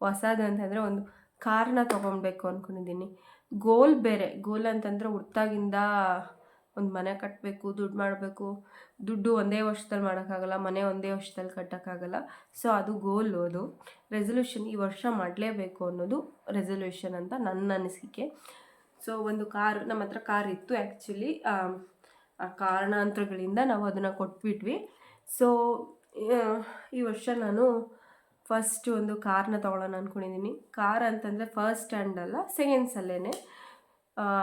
ಹೊಸದು ಅಂತಂದರೆ ಒಂದು ಕಾರ್ನ ತೊಗೊಳ್ಬೇಕು ಅಂದ್ಕೊಂಡಿದ್ದೀನಿ. ಗೋಲ್ ಅಂತಂದರೆ ಹುಟ್ಟಾಗಿಂದ ಒಂದು ಮನೆ ಕಟ್ಟಬೇಕು, ದುಡ್ಡು ಮಾಡಬೇಕು. ದುಡ್ಡು ಒಂದೇ ವರ್ಷದಲ್ಲಿ ಮಾಡೋಕ್ಕಾಗಲ್ಲ, ಮನೆ ಒಂದೇ ವರ್ಷದಲ್ಲಿ ಕಟ್ಟೋಕ್ಕಾಗಲ್ಲ. ಸೊ ಅದು ಅದು ರೆಸಲ್ಯೂಷನ್, ಈ ವರ್ಷ ಮಾಡಲೇಬೇಕು ಅನ್ನೋದು ರೆಸಲ್ಯೂಷನ್ ಅಂತ ನನ್ನ ಅನಿಸಿಕೆ. ಸೊ ಒಂದು ನಮ್ಮ ಹತ್ರ ಕಾರ್ ಇತ್ತು ಆ್ಯಕ್ಚುಲಿ, ಆ ಕಾರಣಾಂತರಗಳಿಂದ ನಾವು ಅದನ್ನು ಕೊಟ್ಬಿಟ್ವಿ. ಸೊ ಈ ವರ್ಷ ನಾನು ಫಸ್ಟ್ ಒಂದು ಕಾರ್ನ ತೊಗೊಳ್ಳೋಣ ಅಂದ್ಕೊಂಡಿದ್ದೀನಿ. ಕಾರ್ ಅಂತಂದರೆ ಫಸ್ಟ್ ಹ್ಯಾಂಡ್ ಅಲ್ಲ, ಸೆಕೆಂಡ್ಸಲ್ಲೇ.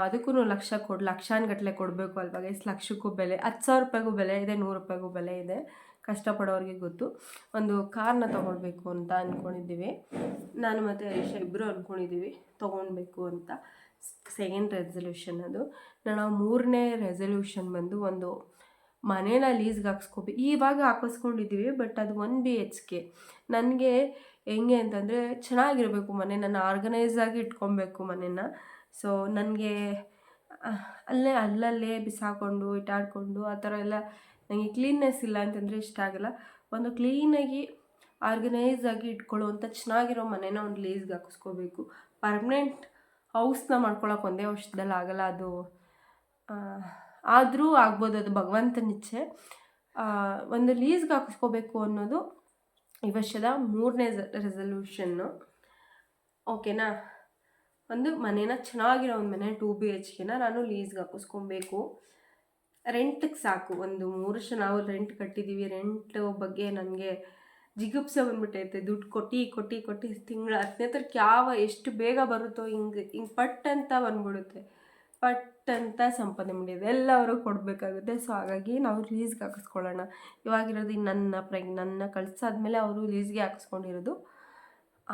ಅದಕ್ಕೂ ಲಕ್ಷಾನುಗಟ್ಟಲೆ ಕೊಡಬೇಕು ಅಲ್ವಾ ಗೈಸ್. ಲಕ್ಷಕ್ಕೂ ಬೆಲೆ, 10,000 ರೂಪಾಯಿಗೂ ಬೆಲೆ ಇದೆ, 100 ರೂಪಾಯಿಗೂ ಬೆಲೆ ಇದೆ, ಕಷ್ಟಪಡೋರಿಗೆ ಗೊತ್ತು. ಒಂದು ಕಾರ್ನ ತೊಗೊಳ್ಬೇಕು ಅಂತ ಅಂದ್ಕೊಂಡಿದ್ದೀವಿ. ನಾನು ಮತ್ತು ಹರೀಶ ಇಬ್ಬರು ಅಂದ್ಕೊಂಡಿದ್ದೀವಿ ತೊಗೊಳ್ಬೇಕು ಅಂತ. ಸೆಕೆಂಡ್ ರೆಸಲ್ಯೂಷನ್ ಅದು. ನಾನು 3ನೇ ರೆಸಲ್ಯೂಷನ್ ಬಂದು ಒಂದು ಮನೇನ ಲೀಸ್ಗೆ ಹಾಕ್ಸ್ಕೋಬೇಕು. ಇವಾಗ ಹಾಕಿಸ್ಕೊಂಡಿದ್ದೀವಿ, ಬಟ್ ಅದು 1 BHK. ನನಗೆ ಹೆಂಗೆ ಅಂತಂದರೆ ಚೆನ್ನಾಗಿರಬೇಕು ಮನೆ, ನಾನು ಆರ್ಗನೈಸ್ ಆಗಿ ಇಟ್ಕೊಬೇಕು ಮನೇನ. ಸೊ ನನಗೆ ಅಲ್ಲಲ್ಲೇ ಬಿಸಾಕೊಂಡು ಇಟ್ಟಾಡಿಕೊಂಡು ಆ ಥರ ಎಲ್ಲ ನನಗೆ ಕ್ಲೀನ್ನೆಸ್ ಇಲ್ಲ ಅಂತಂದರೆ ಇಷ್ಟ ಆಗಲ್ಲ. ಒಂದು ಕ್ಲೀನಾಗಿ ಆರ್ಗನೈಸ್ ಆಗಿ ಇಟ್ಕೊಳ್ಳುವಂಥ ಚೆನ್ನಾಗಿರೋ ಮನೇನ ಒಂದು ಲೀಸ್ಗೆ ಹಾಕಿಸ್ಕೋಬೇಕು. ಪರ್ಮನೆಂಟ್ ಹೌಸ್ನ ಮಾಡ್ಕೊಳಕ್ಕೆ ಒಂದೇ ವರ್ಷದಲ್ಲಿ ಆಗಲ್ಲ, ಅದು ಆದರೂ ಆಗ್ಬೋದು, ಅದು ಭಗವಂತನ ಇಚ್ಛೆ. ಒಂದು ಲೀಸ್ಗೆ ಹಾಕಿಸ್ಕೋಬೇಕು ಅನ್ನೋದು ಈ ವರ್ಷದ 3ನೇ ರೆಸಲ್ಯೂಷನ್ನು. ಓಕೆನಾ? ಒಂದು ಮನೇನ ಚೆನ್ನಾಗಿರೋ ಒಂದು ಮನೆ 2 BHKನ ನಾನು ಲೀಸ್ಗೆ ಹಾಕಿಸ್ಕೊಬೇಕು. ರೆಂಟಿಗೆ ಸಾಕು. ಒಂದು 3 ವರ್ಷ ನಾವು ರೆಂಟ್ ಕಟ್ಟಿದ್ದೀವಿ. ರೆಂಟ್ ಬಗ್ಗೆ ನನಗೆ ಜಿಗುಪ್ಸೆ ಬಂದ್ಬಿಟ್ಟೈತೆ. ದುಡ್ಡು ಕೊಟ್ಟು ತಿಂಗಳ 10ನೇ ತಾರೀಕು ಎಷ್ಟು ಬೇಗ ಬರುತ್ತೋ ಹಿಂಗೆ ಪಟ್ ಅಂತ ಬಂದ್ಬಿಡುತ್ತೆ. ಪಟ್ ಅಂತ ಸಂಪಾದನೆ ಮಾಡಿದೆ ಎಲ್ಲ ಅವ್ರಿಗೆ ಕೊಡಬೇಕಾಗುತ್ತೆ. ಸೊ ಹಾಗಾಗಿ ನಾವು ಲೀಸ್ಗೆ ಹಾಕಿಸ್ಕೊಳ್ಳೋಣ. ಇವಾಗಿರೋದು ನನ್ನ ಕಳ್ಸಾದ್ಮೇಲೆ ಅವರು ಲೀಸ್ಗೆ ಹಾಕಿಸ್ಕೊಂಡಿರೋದು.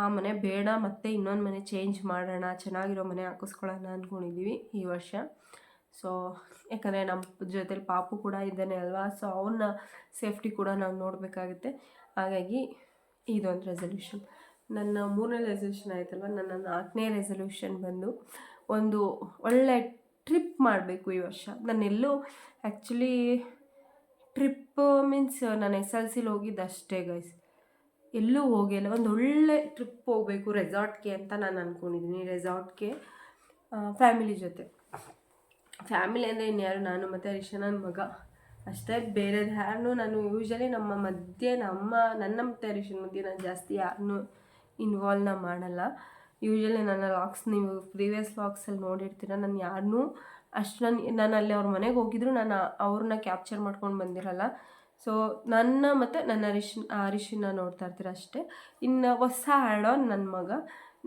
ಆ ಮನೆ ಬೇಡ, ಮತ್ತು ಇನ್ನೊಂದು ಮನೆ ಚೇಂಜ್ ಮಾಡೋಣ, ಚೆನ್ನಾಗಿರೋ ಮನೆ ಹಾಕಿಸ್ಕೊಳ್ಳೋಣ ಅಂದ್ಕೊಂಡಿದ್ದೀವಿ ಈ ವರ್ಷ. ಸೊ ಯಾಕಂದರೆ ನಮ್ಮ ಜೊತೆಲಿ ಪಾಪು ಕೂಡ ಇದ್ದಾನೆ ಅಲ್ವಾ. ಸೊ ಅವನ ಸೇಫ್ಟಿ ಕೂಡ ನಾವು ನೋಡಬೇಕಾಗುತ್ತೆ. ಹಾಗಾಗಿ ಇದೊಂದು ರೆಸಲ್ಯೂಷನ್. ನನ್ನ 3ನೇ ರೆಸಲ್ಯೂಷನ್ ಆಯ್ತಲ್ವ. ನನ್ನ 4ನೇ ರೆಸಲ್ಯೂಷನ್ ಬಂದು ಒಂದು ಒಳ್ಳೆ ಟ್ರಿಪ್ ಮಾಡಬೇಕು ಈ ವರ್ಷ. ನಾನೆಲ್ಲೂ ಆ್ಯಕ್ಚುಲಿ ಟ್ರಿಪ್ ಮೀನ್ಸ್ ನಾನು SLCಲಿ ಹೋಗಿದ್ದು ಅಷ್ಟೇ ಗೈಸ್, ಎಲ್ಲೂ ಹೋಗಿಲ್ಲ. ಒಂದು ಒಳ್ಳೆ ಟ್ರಿಪ್ ಹೋಗಬೇಕು ರೆಸಾರ್ಟ್ಗೆ ಅಂತ ನಾನು ಅಂದ್ಕೊಂಡಿದ್ದೀನಿ. ರೆಸಾರ್ಟ್ಗೆ ಫ್ಯಾಮಿಲಿ ಜೊತೆ. ಫ್ಯಾಮಿಲಿ ಅಂದರೆ ಇನ್ಯಾರು, ನಾನು ಮತ್ತು ಹರೀಶ ನನ್ನ ಮಗ ಅಷ್ಟೇ. ಬೇರೆದು ಯಾರನ್ನೂ ನಾನು ಯೂಶ್ವಲಿ ನನ್ನ ಮತ್ತು ಹರೀಶನ ಮಧ್ಯೆ ನಾನು ಜಾಸ್ತಿ ಯಾರನ್ನೂ ಇನ್ವಾಲ್ವ್ನ ಮಾಡಲ್ಲ. ಯೂಶ್ವಲಿ ನನ್ನ ವ್ಲಾಗ್ಸ್ ನೀವು ಪ್ರೀವಿಯಸ್ ವ್ಲಾಗ್ಸಲ್ಲಿ ನೋಡಿರ್ತೀರ, ನಾನು ಯಾರನ್ನೂ ಅಷ್ಟು ನಾನು ಅಲ್ಲಿ ಅವ್ರ ಮನೆಗೆ ಹೋಗಿದ್ರು ನಾನು ಅವ್ರನ್ನ ಕ್ಯಾಪ್ಚರ್ ಮಾಡ್ಕೊಂಡು ಬಂದಿರಲ್ಲ. ಸೊ ನನ್ನ ಮತ್ತು ನನ್ನ ಹರೀಶನ್ನ ನೋಡ್ತಾ ಇರ್ತೀರ ಅಷ್ಟೇ. ಇನ್ನು ಹೊಸ ಆ್ಯಡ್ ಆನ್ ನನ್ನ ಮಗ,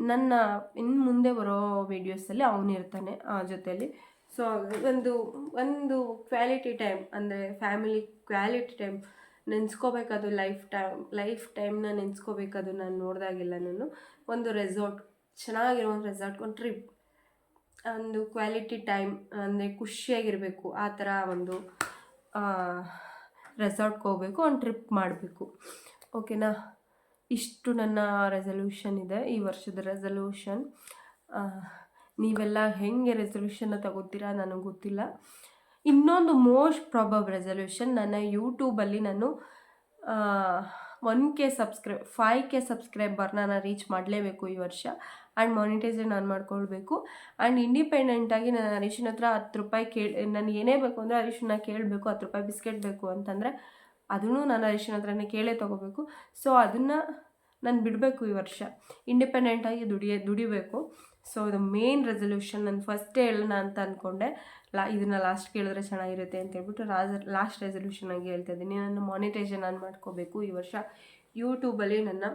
ನನ್ನ ಇನ್ನು ಮುಂದೆ ಬರೋ ವೀಡಿಯೋಸಲ್ಲಿ ಅವನಿರ್ತಾನೆ ಜೊತೆಯಲ್ಲಿ. ಸೊ ಒಂದು ಕ್ವಾಲಿಟಿ ಟೈಮ್ ಅಂದರೆ ಫ್ಯಾಮಿಲಿ ಕ್ವಾಲಿಟಿ ಟೈಮ್ ನೆನೆಸ್ಕೋಬೇಕದು, ಲೈಫ್ ಟೈಮ್ನ ನೆನೆಸ್ಕೋಬೇಕದು. ನಾನು ನೋಡಿದಾಗೆಲ್ಲ ನಾನು ಒಂದು ರೆಸಾರ್ಟ್, ಚೆನ್ನಾಗಿರೋ ಒಂದು ರೆಸಾರ್ಟ್, ಒಂದು ಟ್ರಿಪ್, ಒಂದು ಕ್ವಾಲಿಟಿ ಟೈಮ್ ಅಂದರೆ ಖುಷಿಯಾಗಿರಬೇಕು, ಆ ಥರ ಒಂದು ರೆಸಾರ್ಟ್ಗೆ ಹೋಗಬೇಕು, ಒಂದು ಟ್ರಿಪ್ ಮಾಡಬೇಕು. ಓಕೆನಾ? ಇಷ್ಟು ನನ್ನ ರೆಸಲ್ಯೂಷನ್ ಇದೆ, ಈ ವರ್ಷದ ರೆಸಲ್ಯೂಷನ್. ನೀವೆಲ್ಲ ಹೆಂಗೆ ರೆಸಲ್ಯೂಷನ್ನ ತಗೋತೀರಾ ನನಗೆ ಗೊತ್ತಿಲ್ಲ. ಇನ್ನೊಂದು ಮೋಸ್ಟ್ ಪ್ರಾಬಬ್ ರೆಸಲ್ಯೂಷನ್, ನನ್ನ ಯೂಟ್ಯೂಬಲ್ಲಿ ನಾನು 5K ಸಬ್ಸ್ಕ್ರೈಬರ್ನ ನಾನು ರೀಚ್ ಮಾಡಲೇಬೇಕು ಈ ವರ್ಷ. ಆ್ಯಂಡ್ ಮಾನಿಟೈಸೇಷನ್ ನಾನು ಮಾಡ್ಕೊಳ್ಬೇಕು. ಆ್ಯಂಡ್ ಇಂಡಿಪೆಂಡೆಂಟಾಗಿ ನಾನು ಹರೀಶನ ಹತ್ರ 10 ರೂಪಾಯಿ ನಾನು ಏನೇ ಬೇಕು ಅಂದರೆ ಹರೀಶನ್ನ ಕೇಳಬೇಕು. 10 ರೂಪಾಯಿ ಬಿಸ್ಕೆಟ್ ಬೇಕು ಅಂತಂದರೆ ಅದನ್ನು ನಾನು ಹರೀಶನ ಹತ್ರನೇ ಕೇಳೇ ತೊಗೋಬೇಕು. ಸೊ ಅದನ್ನು ನಾನು ಬಿಡಬೇಕು ಈ ವರ್ಷ, ಇಂಡಿಪೆಂಡೆಂಟಾಗಿ ದುಡಿಬೇಕು. ಸೊ ಇದು ಮೇನ್ ರೆಸಲ್ಯೂಷನ್. ನಾನು ಫಸ್ಟೇ ಹೇಳೋಣ ಅಂತ ಅಂದ್ಕೊಂಡೆ, ಇದನ್ನು ಲಾಸ್ಟ್ ಕೇಳಿದ್ರೆ ಚೆನ್ನಾಗಿರುತ್ತೆ ಅಂತ ಹೇಳ್ಬಿಟ್ಟು ಲಾಸ್ಟ್ ರೆಸಲ್ಯೂಷನ್ ಆಗಿ ಹೇಳ್ತಾ ಇದ್ದೀನಿ. ನಾನು ಮಾನಿಟೈಸೇಷನ್ ನಾನು ಮಾಡ್ಕೋಬೇಕು ಈ ವರ್ಷ. ಯೂಟ್ಯೂಬಲ್ಲಿ ನನ್ನ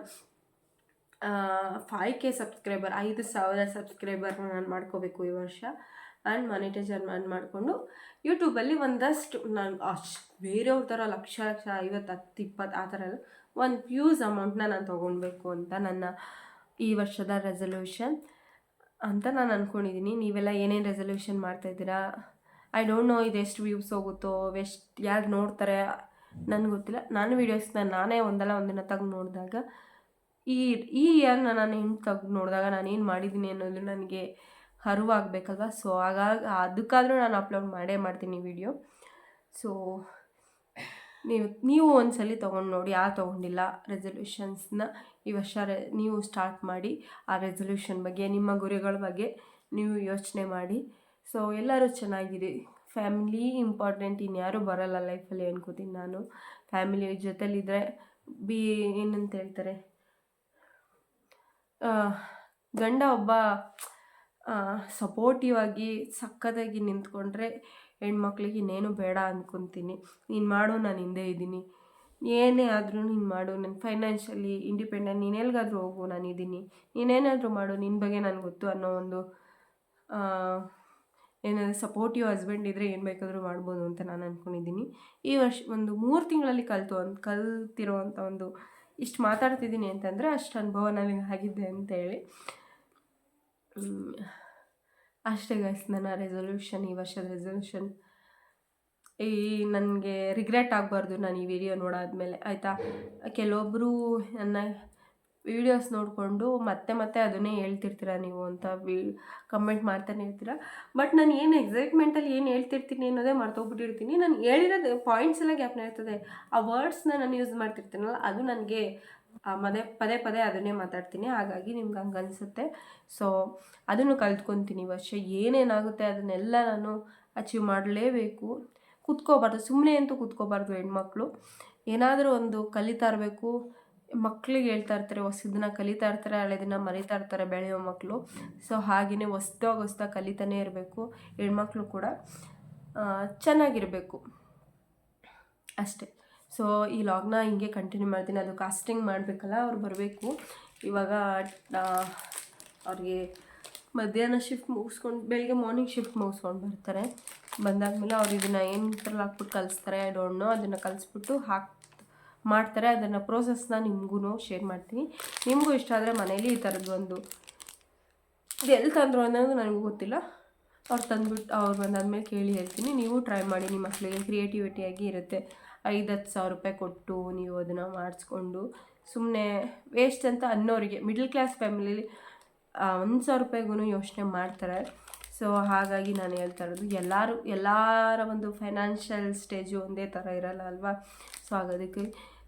5K ಸಬ್ಸ್ಕ್ರೈಬರ್, 5,000 ಸಬ್ಸ್ಕ್ರೈಬರ್ನ ನಾನು ಮಾಡ್ಕೋಬೇಕು ಈ ವರ್ಷ. ಆ್ಯಂಡ್ ಮಾನಿಟೈಸೇಷನ್ ಮಾಡಿಕೊಂಡು ಯೂಟ್ಯೂಬಲ್ಲಿ ಒಂದಷ್ಟು ನಾನು ಬೇರೆಯವ್ರ ಥರ ಲಕ್ಷ 50, 10, 20 ಆ ಥರ ಎಲ್ಲ ಒಂದು ಫ್ಯೂಸ್ ಅಮೌಂಟ್ನ ನಾನು ತೊಗೊಳ್ಬೇಕು ಅಂತ ನನ್ನ ಈ ವರ್ಷದ ರೆಸಲ್ಯೂಷನ್ ಅಂತ ನಾನು ಅಂದ್ಕೊಂಡಿದ್ದೀನಿ. ನೀವೆಲ್ಲ ಏನೇನು ರೆಸಲ್ಯೂಷನ್ ಮಾಡ್ತಾಯಿದ್ದೀರಾ? ಐ ಡೋಂಟ್ ನೋ ಇದು ಎಷ್ಟು ವ್ಯೂಸ್ ಹೋಗುತ್ತೋ, ಯಾರು ನೋಡ್ತಾರೆ ನನಗೆ ಗೊತ್ತಿಲ್ಲ. ನನ್ನ ವೀಡಿಯೋಸ್ನ ನಾನೇ ಒಂದಿನ ತೆಗೆದು ನೋಡಿದಾಗ, ಈ ಇಯರ್ನ ನಾನು ತೆಗೆದು ನೋಡಿದಾಗ ನಾನು ಏನು ಮಾಡಿದ್ದೀನಿ ಅನ್ನೋದು ನನಗೆ ಅರಿವಾಗಬೇಕಲ್ವ. ಸೊ ಹಾಗಾಗಿ ಅದಕ್ಕಾದರೂ ನಾನು ಅಪ್ಲೋಡ್ ಮಾಡ್ತೀನಿ ವಿಡಿಯೋ. ಸೊ ನೀವು ಒಂದ್ಸಲಿ ತೊಗೊಂಡು ನೋಡಿ, ಯಾರು ತೊಗೊಂಡಿಲ್ಲ ರೆಸಲ್ಯೂಷನ್ಸ್ನ ಈ ವರ್ಷ ನೀವು ಸ್ಟಾರ್ಟ್ ಮಾಡಿ. ಆ ರೆಸಲ್ಯೂಷನ್ ಬಗ್ಗೆ, ನಿಮ್ಮ ಗುರಿಗಳ ಬಗ್ಗೆ ನೀವು ಯೋಚನೆ ಮಾಡಿ. ಸೊ ಎಲ್ಲರೂ ಚೆನ್ನಾಗಿದೆ. ಫ್ಯಾಮಿಲಿ ಇಂಪಾರ್ಟೆಂಟ್, ಇನ್ಯಾರೂ ಬರೋಲ್ಲ ಲೈಫಲ್ಲಿ ಅನ್ಕೋತೀನಿ ನಾನು. ಫ್ಯಾಮಿಲಿ ಜೊತೆಲಿದ್ದರೆ ಏನಂತ ಹೇಳ್ತಾರೆ, ಗಂಡ ಒಬ್ಬ ಸಪೋರ್ಟಿವ್ ಆಗಿ ಸಕ್ಕತ್ತಾಗಿ ನಿಂತ್ಕೊಂಡ್ರೆ ಹೆಣ್ಮಕ್ಳಿಗೆ ಇನ್ನೇನು ಬೇಡ ಅಂದ್ಕೊತೀನಿ. ನೀನು ಮಾಡು, ನಾನು ಹಿಂದೆ ಇದ್ದೀನಿ, ಏನೇ ಆದರೂ ನೀನು ಮಾಡು, ನಾನು ಫೈನಾನ್ಷಿಯಲಿ ಇಂಡಿಪೆಂಡೆಂಟ್, ನೀನು ಎಲ್ಲಿಗಾದರೂ ಹೋಗು, ನಾನಿದ್ದೀನಿ, ನೀನೇನಾದರೂ ಮಾಡು, ನಿನ್ನ ಬಗ್ಗೆ ನನಗೆ ಗೊತ್ತು ಅನ್ನೋ ಒಂದು ಏನಾದರೂ ಸಪೋರ್ಟಿವ್ ಹಸ್ಬೆಂಡ್ ಇದ್ದರೆ ಏನು ಬೇಕಾದರೂ ಮಾಡ್ಬೋದು ಅಂತ ನಾನು ಅಂದ್ಕೊಂಡಿದ್ದೀನಿ. ಈ ವರ್ಷ ಒಂದು 3 ತಿಂಗಳಲ್ಲಿ ಕಲ್ತಿರೋವಂಥ ಒಂದು ಇಷ್ಟು ಮಾತಾಡ್ತಿದ್ದೀನಿ ಅಂತಂದರೆ ಅಷ್ಟು ಅನುಭವ ನನಗೆ ಆಗಿದೆ ಅಂತೇಳಿ. ಅಷ್ಟೇ ಗೈಸ್ ನನ್ನ ರೆಸಲ್ಯೂಷನ್, ಈ ವರ್ಷದ ರೆಸಲ್ಯೂಷನ್. ನನಗೆ ರಿಗ್ರೆಟ್ ಆಗಬಾರ್ದು ನಾನು ಈ ವಿಡಿಯೋ ನೋಡಾದ್ಮೇಲೆ, ಆಯಿತಾ? ಕೆಲವೊಬ್ಬರು ನನ್ನ ವೀಡಿಯೋಸ್ ನೋಡಿಕೊಂಡು ಮತ್ತೆ ಅದನ್ನೇ ಹೇಳ್ತಿರ್ತೀರ ನೀವು ಅಂತ ಕಮೆಂಟ್ ಮಾಡ್ತಾನೆ ಇರ್ತೀರ. ಬಟ್ ನಾನು ಏನು ಎಕ್ಸೈಟ್ಮೆಂಟಲ್ಲಿ ಏನು ಹೇಳ್ತಿರ್ತೀನಿ ಅನ್ನೋದೇ ಮರ್ತೋಗ್ಬಿಟ್ಟಿರ್ತೀನಿ. ನಾನು ಹೇಳಿರೋದು ಪಾಯಿಂಟ್ಸ್ ಎಲ್ಲ ಗ್ಯಾಪ್ನ ಇರ್ತದೆ. ಆ ವರ್ಡ್ಸ್ನ ನಾನು ಯೂಸ್ ಮಾಡ್ತಿರ್ತೀನಲ್ಲ, ಅದು ನನಗೆ ಪದೇ ಅದನ್ನೇ ಮಾತಾಡ್ತೀನಿ. ಹಾಗಾಗಿ ನಿಮ್ಗೆ ಹಂಗೆ ಅನಿಸುತ್ತೆ. ಸೊ ಅದನ್ನು ಕಲ್ತ್ಕೊತೀನಿ ಈ ವರ್ಷ. ಏನೇನಾಗುತ್ತೆ ಅದನ್ನೆಲ್ಲ ನಾನು ಅಚೀವ್ ಮಾಡಲೇಬೇಕು. ಸುಮ್ಮನೆ ಅಂತೂ ಕೂತ್ಕೋಬಾರ್ದು ಹೆಣ್ಮಕ್ಳು. ಏನಾದರೂ ಒಂದು ಕಲಿತಾ ಇರಬೇಕು. ಮಕ್ಳಿಗೆ ಹೇಳ್ತಾ ಇರ್ತಾರೆ, ಹೊಸದನ್ನ ಕಲಿತಾ ಇರ್ತಾರೆ, ಹಳೆದನ್ನ ಮರಿತಾ ಇರ್ತಾರೆ ಬೆಳೆಯೋ ಮಕ್ಕಳು. ಸೊ ಹಾಗೆಯೇ ಹೊಸ್ದಾಗಿ ಕಲಿತಾನೇ ಇರಬೇಕು. ಹೆಣ್ಮಕ್ಳು ಕೂಡ ಚೆನ್ನಾಗಿರಬೇಕು ಅಷ್ಟೇ. ಸೊ ಈ ಲಾಗ್ನ ಹಿಂಗೆ ಕಂಟಿನ್ಯೂ ಮಾಡ್ತೀನಿ. ಅದು ಕಾಸ್ಟಿಂಗ್ ಮಾಡಬೇಕಲ್ಲ, ಅವ್ರು ಬರಬೇಕು ಇವಾಗ. ಅವ್ರಿಗೆ ಮಧ್ಯಾಹ್ನ ಶಿಫ್ಟ್ ಮುಗಿಸ್ಕೊಂಡು ಬೆಳಗ್ಗೆ ಮಾರ್ನಿಂಗ್ ಶಿಫ್ಟ್ ಮುಗಿಸ್ಕೊಂಡು ಬರ್ತಾರೆ. ಬಂದಾದಮೇಲೆ ಅವ್ರು ಇದನ್ನು ಏನು ಹಾಕ್ಬಿಟ್ಟು ಕಲಿಸ್ತಾರೆ, ಐ ಡೋಂಟ್ ನೋ. ಅದನ್ನು ಕಲಿಸ್ಬಿಟ್ಟು ಮಾಡ್ತಾರೆ. ಅದನ್ನು ಪ್ರೋಸೆಸ್ನ ನಿಮಗೂ ಶೇರ್ ಮಾಡ್ತೀನಿ. ನಿಮಗೂ ಇಷ್ಟ ಆದರೆ ಮನೇಲಿ ಈ ಥರದ್ದು ಒಂದು ಎಲ್ಲಿ ತಂದರು ಅನ್ನೋದು ನನಗೂ ಗೊತ್ತಿಲ್ಲ. ಅವ್ರು ಬಂದಾದ್ಮೇಲೆ ಕೇಳಿ ಹೇಳ್ತೀನಿ. ನೀವು ಟ್ರೈ ಮಾಡಿ, ನಿಮ್ಮ ಮಕ್ಕಳಿಗೆ ಕ್ರಿಯೇಟಿವಿಟಿಯಾಗಿ ಇರುತ್ತೆ. 5-10 ಸಾವಿರ ರೂಪಾಯಿ ಕೊಟ್ಟು ನೀವು ಅದನ್ನು ಮಾಡಿಸ್ಕೊಂಡು ಸುಮ್ಮನೆ ವೇಸ್ಟ್ ಅಂತ ಅನ್ನೋರಿಗೆ, ಮಿಡ್ಲ್ ಕ್ಲಾಸ್ ಫ್ಯಾಮಿಲಿಲಿ 1,000 ರೂಪಾಯಿಗೂ ಯೋಚನೆ ಮಾಡ್ತಾರೆ. ಸೊ ಹಾಗಾಗಿ ನಾನು ಹೇಳ್ತಾ ಇರೋದು, ಎಲ್ಲರ ಒಂದು ಫೈನಾನ್ಷಿಯಲ್ ಸ್ಟೇಜು ಒಂದೇ ಥರ ಇರಲ್ಲ ಅಲ್ವಾ. ಸೊ ಹಾಗೋದಕ್ಕೆ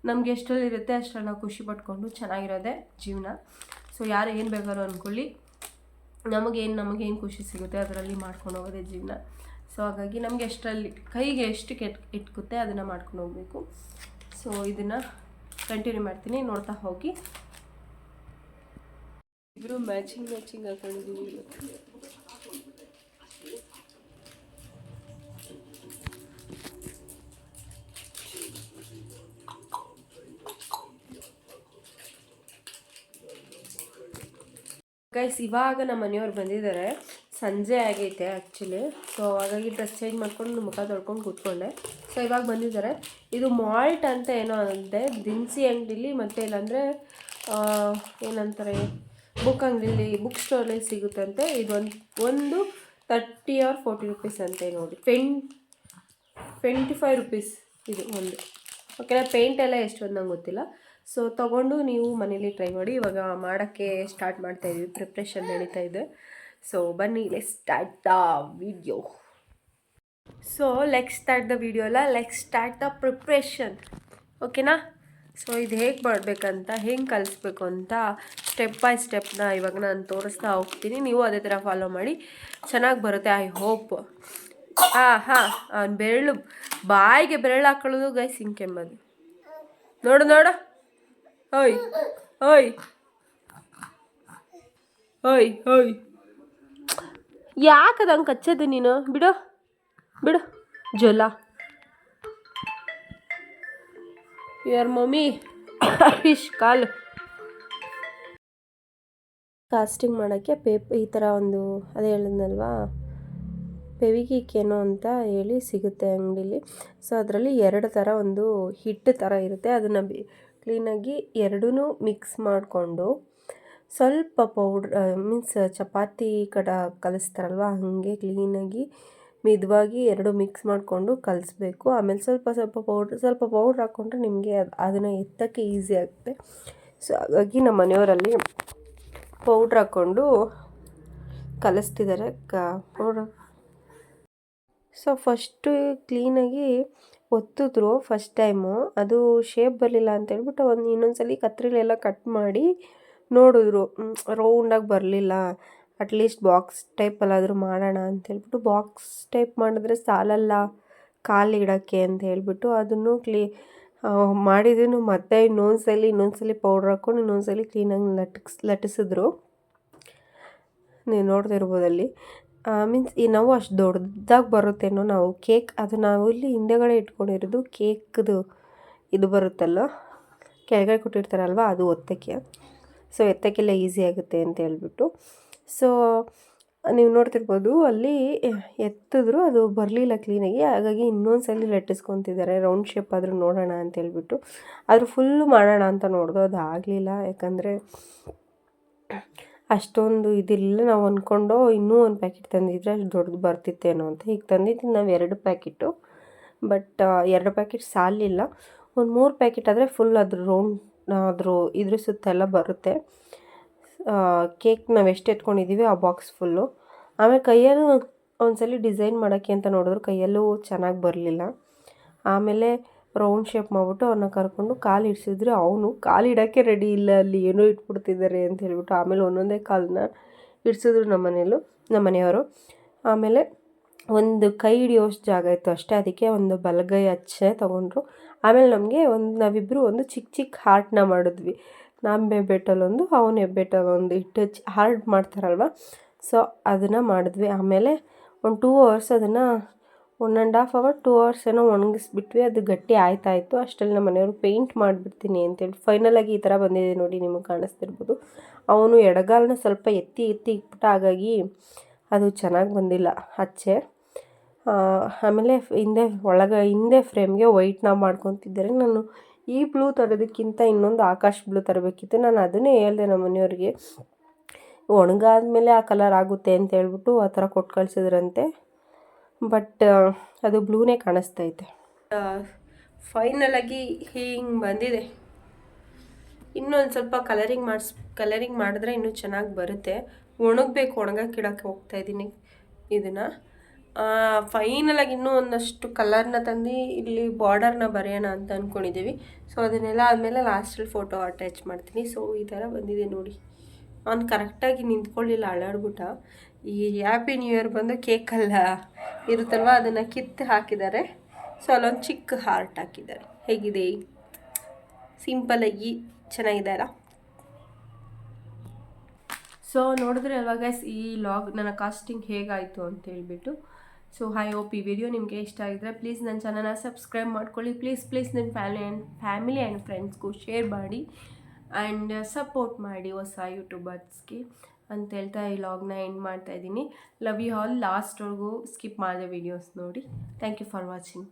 ನಮಗೆ ಎಷ್ಟರಲ್ಲಿರುತ್ತೆ ಅಷ್ಟರಲ್ಲಿ ನಾವು ಖುಷಿ ಪಟ್ಕೊಂಡು ಚೆನ್ನಾಗಿರೋದೆ ಜೀವನ. ಸೊ ಯಾರು ಏನು ಬೇಕಾದ್ರೂ ಅಂದ್ಕೊಳ್ಳಿ, ನಮಗೇನು ಖುಷಿ ಸಿಗುತ್ತೆ ಅದರಲ್ಲಿ ಮಾಡ್ಕೊಂಡು ಹೋಗೋದೇ ಜೀವನ. ಸೊ ಹಾಗಾಗಿ ನಮಗೆ ಎಷ್ಟರಲ್ಲಿ ಕೈಗೆ ಎಷ್ಟು ಇಟ್ಕುತ್ತೆ ಅದನ್ನು ಮಾಡ್ಕೊಂಡು ಹೋಗಬೇಕು. ಸೊ ಇದನ್ನು ಕಂಟಿನ್ಯೂ ಮಾಡ್ತೀನಿ, ನೋಡ್ತಾ ಹೋಗಿ. ಇಬ್ರು ಮ್ಯಾಚಿಂಗ್ ಹಾಕೊಂಡಿದ್ದೀವಿ ಇವತ್ತು. ಗೈಸ್ ಇವಾಗ ನಮ್ಮ ಮನೆಯವ್ರು ಬಂದಿದ್ದಾರೆ, ಸಂಜೆ ಆಗೈತೆ ಆ್ಯಕ್ಚುಲಿ. ಸೊ ಹಾಗಾಗಿ ಡ್ರೆಸ್ ಚೇಂಜ್ ಮಾಡ್ಕೊಂಡು ಮುಖ ತೊಳ್ಕೊಂಡು ಕೂತ್ಕೊಂಡೆ. ಸೊ ಇವಾಗ ಬಂದಿದ್ದಾರೆ. ಇದು ಮಾಲ್ಟ್ ಅಂತ ಏನೋ ಅಂತೆ, ದಿನಸಿ ಅಂಗಡಿಲಿ ಮತ್ತು ಇಲ್ಲಾಂದರೆ ಏನಂತಾರೆ ಬುಕ್ ಅಂಗಡಿಲಿ, ಬುಕ್ ಸ್ಟೋರಲ್ಲಿ ಸಿಗುತ್ತಂತೆ. ಒಂದು 30 or 40 rupees ಅಂತೆ ನೋಡಿ. 25 rupees ಇದು ಒಂದು. ಓಕೆನಾ, ಪೇಂಟ್ ಎಲ್ಲ ಎಷ್ಟು ಅಂತ ನಂಗೆ ಗೊತ್ತಿಲ್ಲ. ಸೊ ತೊಗೊಂಡು ನೀವು ಮನೇಲಿ ಟ್ರೈ ಮಾಡಿ. ಇವಾಗ ಮಾಡೋಕ್ಕೆ ಸ್ಟಾರ್ಟ್ ಮಾಡ್ತಾಯಿದ್ವಿ, ಪ್ರಿಪ್ರೇಷನ್ ನಡೀತಾ ಇದೆ. ಸೊ ಬನ್ನಿ, let's start the video. So let's start the video ಅಲ್ಲ, ಲೆಟ್ಸ್ ಸ್ಟಾರ್ಟ್ ದ ಪ್ರಿಪ್ರೇಷನ್. ಓಕೆನಾ. ಸೊ ಇದು ಹೇಗೆ ಮಾಡಬೇಕಂತ, ಹೆಂಗೆ ಕಲಿಸ್ಬೇಕು ಅಂತ ಸ್ಟೆಪ್ ಬೈ ಸ್ಟೆಪ್ನ ಇವಾಗ ನಾನು ತೋರಿಸ್ತಾ ಹೋಗ್ತೀನಿ. ನೀವು ಅದೇ ಥರ ಫಾಲೋ ಮಾಡಿ, ಚೆನ್ನಾಗಿ ಬರುತ್ತೆ ಐ ಹೋಪ್. ಹಾಂ ಬೆರಳು, ಬಾಯಿಗೆ ಬೆರಳು ಹಾಕೊಳ್ಳೋದು ಗೈಸ್ ಹಿಂಕೆಂಬದು. ನೋಡು ಓಯ್ ಓಯ್ ಓಯ್ ಓಯ್, ಯಾಕದ ಹಂಗೆ ಕಚ್ಚೋದು ನೀನು? ಬಿಡು ಜೊಲ್ಲ. ಯಾರ ಮಮ್ಮಿ ಫಿಶ್ ಕಾಲು ಕಾಸ್ಟಿಂಗ್ ಮಾಡೋಕ್ಕೆ ಈ ಥರ ಒಂದು ಅದೇ ಹೇಳಿದ್ನಲ್ವಾ, ಫೆವಿಕ್ವಿಕ್ ಏನೋ ಅಂತ ಹೇಳಿ ಸಿಗುತ್ತೆ ಅಂಗಡೀಲಿ. ಸೊ ಅದರಲ್ಲಿ 2 ಥರ ಒಂದು ಹಿಟ್ಟು ಥರ ಇರುತ್ತೆ. ಅದನ್ನು ಕ್ಲೀನಾಗಿ ಎರಡೂ ಮಿಕ್ಸ್ ಮಾಡಿಕೊಂಡು ಸ್ವಲ್ಪ ಪೌಡ್ರ್ ಮೀನ್ಸ್ ಚಪಾತಿ ಕಲಿಸ್ತಾರಲ್ವ ಹಾಗೆ ಕ್ಲೀನಾಗಿ ಮಿದವಾಗಿ 2 ಮಿಕ್ಸ್ ಮಾಡಿಕೊಂಡು ಕಲಿಸ್ಬೇಕು. ಆಮೇಲೆ ಸ್ವಲ್ಪ ಪೌಡ್ರ್ ಹಾಕ್ಕೊಂಡ್ರೆ ನಿಮಗೆ ಅದನ್ನು ಎತ್ತಕ್ಕೆ ಈಸಿ ಆಗುತ್ತೆ. ಸೊ ಹಾಗಾಗಿ ನಮ್ಮ ಮನೆಯವರಲ್ಲಿ ಪೌಡ್ರ್ ಹಾಕ್ಕೊಂಡು ಕಲಿಸ್ತಿದ್ದಾರೆ. ಪೌಡ್ರ್ ಸೊ ಫಸ್ಟು ಕ್ಲೀನಾಗಿ ಒತ್ತಿದ್ರು ಫಸ್ಟ್ ಟೈಮು. ಅದು ಶೇಪ್ ಬರಲಿಲ್ಲ ಅಂತೇಳ್ಬಿಟ್ಟು ಇನ್ನೊಂದ್ಸಲಿ ಕತ್ರಿಲೆಲ್ಲ ಕಟ್ ಮಾಡಿ ನೋಡಿದ್ರು, ರೌಂಡಾಗಿ ಬರಲಿಲ್ಲ. ಅಟ್ಲೀಸ್ಟ್ ಬಾಕ್ಸ್ ಟೈಪಲ್ಲಾದರೂ ಮಾಡೋಣ ಅಂತೇಳ್ಬಿಟ್ಟು, ಬಾಕ್ಸ್ ಟೈಪ್ ಮಾಡಿದ್ರೆ ಸಾಲಲ್ಲ ಕಾಲಿಡೋಕ್ಕೆ ಅಂತ ಹೇಳ್ಬಿಟ್ಟು ಅದನ್ನು ಮಾಡಿದ್ರು. ಮತ್ತೆ ಇನ್ನೊಂದ್ಸಲಿ ಪೌಡ್ರ್ ಹಾಕ್ಕೊಂಡು ಇನ್ನೊಂದ್ಸಲಿ ಕ್ಲೀನಾಗಿ ಲಟ್ಟಿಸಿದ್ರು. ನೀವು ನೋಡ್ತಿರ್ಬೋದಲ್ಲಿ. ಮೀನ್ಸ್ ನಾವು ಅಷ್ಟು ದೊಡ್ಡದಾಗಿ ಬರುತ್ತೇನೋ. ನಾವು ಕೇಕ್ ಅದು ನಾವು ಇಲ್ಲಿ ಹಿಂದೆಗಡೆ ಇಟ್ಕೊಂಡಿರೋದು ಕೇಕ್ದು ಇದು ಬರುತ್ತಲ್ಲ, ಕೆಳಗಡೆ ಕೊಟ್ಟಿರ್ತಾರಲ್ವ, ಅದು ಒತ್ತಕ್ಕೆ. ಸೊ ಎತ್ತಕ್ಕೆಲ್ಲ ಈಸಿ ಆಗುತ್ತೆ ಅಂತ ಹೇಳ್ಬಿಟ್ಟು. ಸೊ ನೀವು ನೋಡ್ತಿರ್ಬೋದು ಅಲ್ಲಿ ಎತ್ತಿದ್ರು, ಅದು ಬರಲಿಲ್ಲ ಕ್ಲೀನಾಗಿ. ಹಾಗಾಗಿ ಇನ್ನೊಂದ್ಸಲಿ ಲಟ್ಟಿಸ್ಕೊತಿದ್ದಾರೆ, ರೌಂಡ್ ಶೇಪ್ ಆದರೂ ನೋಡೋಣ ಅಂತ ಹೇಳ್ಬಿಟ್ಟು. ಆದರೂ ಫುಲ್ಲು ಮಾಡೋಣ ಅಂತ ನೋಡಿದ್ರು, ಅದು ಆಗಲಿಲ್ಲ. ಯಾಕಂದರೆ ಅಷ್ಟೊಂದು ಇದಿಲ್ಲ. ನಾವು ಅಂದ್ಕೊಂಡು ಇನ್ನೂ ಒಂದು ಪ್ಯಾಕೆಟ್ ತಂದಿದ್ರೆ ಅಷ್ಟು ದೊಡ್ಡದು ಬರ್ತಿತ್ತೇನೋ ಅಂತ. ಈಗ ತಂದಿದ್ದು ನಾವು 2 ಪ್ಯಾಕೆಟು, ಬಟ್ 2 ಪ್ಯಾಕೆಟ್ ಸಾಲಿಲ್ಲ. ಒಂದು 3 ಪ್ಯಾಕೆಟ್ ಆದರೆ ಫುಲ್ ಇದ್ರ ಸುತ್ತೆಲ್ಲ ಬರುತ್ತೆ. ಕೇಕ್ ನಾವು ಎಷ್ಟು ಎತ್ಕೊಂಡಿದ್ದೀವಿ ಆ ಬಾಕ್ಸ್ ಫುಲ್ಲು. ಆಮೇಲೆ ಕೈಯಲ್ಲೂ ಒಂದ್ಸಲಿ ಡಿಸೈನ್ ಮಾಡೋಕ್ಕೆ ಅಂತ ನೋಡಿದ್ರು, ಕೈಯಲ್ಲೂ ಚೆನ್ನಾಗಿ ಬರಲಿಲ್ಲ. ಆಮೇಲೆ ರೌಂಡ್ ಶೇಪ್ ಮಾಡಿಬಿಟ್ಟು ಅವನ್ನ ಕರ್ಕೊಂಡು ಕಾಲು ಇಡಿಸಿದ್ರೆ, ಅವನು ಕಾಲಿಡೋಕ್ಕೆ ರೆಡಿ ಇಲ್ಲ, ಅಲ್ಲಿ ಏನೋ ಇಟ್ಬಿಡ್ತಿದ್ದಾರೆ ಅಂತ ಹೇಳ್ಬಿಟ್ಟು. ಆಮೇಲೆ ಒಂದೊಂದೇ ಕಾಲನ್ನ ಇಡಿಸಿದ್ರು ನಮ್ಮ ಮನೆಯವರು. ಆಮೇಲೆ ಒಂದು ಕೈ ಹಿಡಿಯೋಷ್ಟು ಜಾಗ ಇತ್ತು ಅಷ್ಟೇ, ಅದಕ್ಕೆ ಒಂದು ಬಲಗೈ ಅಚ್ಚೆ ತೊಗೊಂಡ್ರು. ಆಮೇಲೆ ನಾವಿಬ್ಬರು ಒಂದು ಚಿಕ್ಕ ಹಾರ್ಟ್ನ ಮಾಡಿದ್ವಿ. ನಾನು ಹೆಬ್ಬೆಟ್ಟಲ್ಲೊಂದು, ಅವನು ಹೆಬ್ಬೆಟ್ಟಲ್ಲೊಂದು ಇಟ್ಟು ಹಾರ್ಟ್ ಮಾಡ್ತಾರಲ್ವ, ಸೊ ಅದನ್ನು ಮಾಡಿದ್ವಿ. ಆಮೇಲೆ ಒಂದು 2 hours ಅದನ್ನು 1.5 hour 2 hours ಏನೋ ಒಣಗಿಸ್ಬಿಟ್ವಿ. ಅದು ಗಟ್ಟಿ ಆಯ್ತಾಯಿತ್ತು. ಅಷ್ಟರಲ್ಲಿ ನಮ್ಮ ಮನೆಯವರು ಪೇಂಟ್ ಮಾಡಿಬಿಡ್ತೀನಿ ಅಂತೇಳಿ ಫೈನಲಾಗಿ ಈ ಥರ ಬಂದಿದೆ ನೋಡಿ, ನಿಮಗೆ ಕಾಣಿಸ್ತಿರ್ಬೋದು. ಅವನು ಎಡಗಾಲನ್ನ ಸ್ವಲ್ಪ ಎತ್ತಿ ಇಟ್ಬಿಟ್ಟು, ಹಾಗಾಗಿ ಅದು ಚೆನ್ನಾಗಿ ಬಂದಿಲ್ಲ ಅಚ್ಚೆ. ಆಮೇಲೆ ಹಿಂದೆ ಫ್ರೇಮ್ಗೆ ವೈಟ್ನ ಮಾಡ್ಕೊತಿದ್ದಾರೆ. ನಾನು ಈ ಬ್ಲೂ ತರೋದಕ್ಕಿಂತ ಇನ್ನೊಂದು ಆಕಾಶ್ ಬ್ಲೂ ತರಬೇಕಿತ್ತು. ನಾನು ಅದನ್ನೇ ಹೇಳಿದೆ ನಮ್ಮ ಮನೆಯವ್ರಿಗೆ, ಒಣಗಾದ್ಮೇಲೆ ಆ ಕಲರ್ ಆಗುತ್ತೆ ಅಂತ ಹೇಳ್ಬಿಟ್ಟು ಆ ಥರ ಕೊಟ್ಟು ಕಳಿಸಿದ್ರಂತೆ. ಬಟ್ ಅದು ಬ್ಲೂನೇ ಕಾಣಿಸ್ತೈತೆ. ಫೈನಲಾಗಿ ಹಿಂಗೆ ಬಂದಿದೆ. ಇನ್ನೊಂದು ಸ್ವಲ್ಪ ಕಲರಿಂಗ್ ಮಾಡಿದ್ರೆ ಇನ್ನೂ ಚೆನ್ನಾಗಿ ಬರುತ್ತೆ. ಒಣಗಕ್ಕೆ ಇಡೋಕ್ಕೆ ಹೋಗ್ತಾಯಿದ್ದೀನಿ ಇದನ್ನು. ಫೈನಲಾಗಿ ಇನ್ನೂ ಒಂದಷ್ಟು ಕಲರ್ನ ತಂದು ಇಲ್ಲಿ ಬಾರ್ಡರ್ನ ಬರೆಯೋಣ ಅಂತ ಅಂದ್ಕೊಂಡಿದ್ದೀವಿ. ಸೊ ಅದನ್ನೆಲ್ಲ ಆದಮೇಲೆ ಲಾಸ್ಟಲ್ಲಿ ಫೋಟೋ ಅಟ್ಯಾಚ್ ಮಾಡ್ತೀನಿ. ಸೊ ಈ ಥರ ಬಂದಿದೆ ನೋಡಿ. ಅವ್ನು ಕರೆಕ್ಟಾಗಿ ನಿಂತ್ಕೊಳ್ಳಿಲ್ಲ, ಅಳಾಡ್ಬಿಟ್ಟ. ಈ ಹ್ಯಾಪಿ ನ್ಯೂ ಇಯರ್ ಬಂದು ಕೇಕಲ್ಲ ಇರುತ್ತಲ್ವ, ಅದನ್ನು ಕಿತ್ತು ಹಾಕಿದ್ದಾರೆ. ಸೊ ಅಲ್ಲೊಂದು ಚಿಕ್ಕ ಹಾರ್ಟ್ ಹಾಕಿದ್ದಾರೆ. ಹೇಗಿದೆ? ಸಿಂಪಲಾಗಿ ಚೆನ್ನಾಗಿದೆ ಅಲ್ಲ? ಸೊ ನೋಡಿದ್ರೆ ಅಲ್ವಾ ಗೈಸ್ ಈ ಲಾಗ್ ನನ್ನ ಕಾಸ್ಟಿಂಗ್ ಹೇಗಾಯಿತು ಅಂತ ಹೇಳ್ಬಿಟ್ಟು. ಸೊ ಐ ಹೋಪ್ ಈ ವಿಡಿಯೋ ನಿಮಗೆ ಇಷ್ಟ ಆಗಿದ್ರೆ ಪ್ಲೀಸ್ ನನ್ನ ಚಾನಲ್ನ ಸಬ್ಸ್ಕ್ರೈಬ್ ಮಾಡ್ಕೊಳ್ಳಿ. ಪ್ಲೀಸ್ ನಿಮ್ಮ ಫ್ಯಾಮಿಲಿ ಆ್ಯಂಡ್ ಫ್ರೆಂಡ್ಸ್ಗೂ ಶೇರ್ ಮಾಡಿ ಆ್ಯಂಡ್ ಸಪೋರ್ಟ್ ಮಾಡಿ ಹೊಸ ಯೂಟ್ಯೂಬರ್ಸ್ಗೆ ಅಂತ ಹೇಳ್ತಾ ಈ ಲಾಗ್ನ ಎಂಡ್ ಮಾಡ್ತಾಯಿದ್ದೀನಿ. Love you all. ಲಾಸ್ಟ್ವರೆಗೂ ಸ್ಕಿಪ್ ಮಾಡಿದೆ ವೀಡಿಯೋಸ್ ನೋಡಿ. Thank you for watching.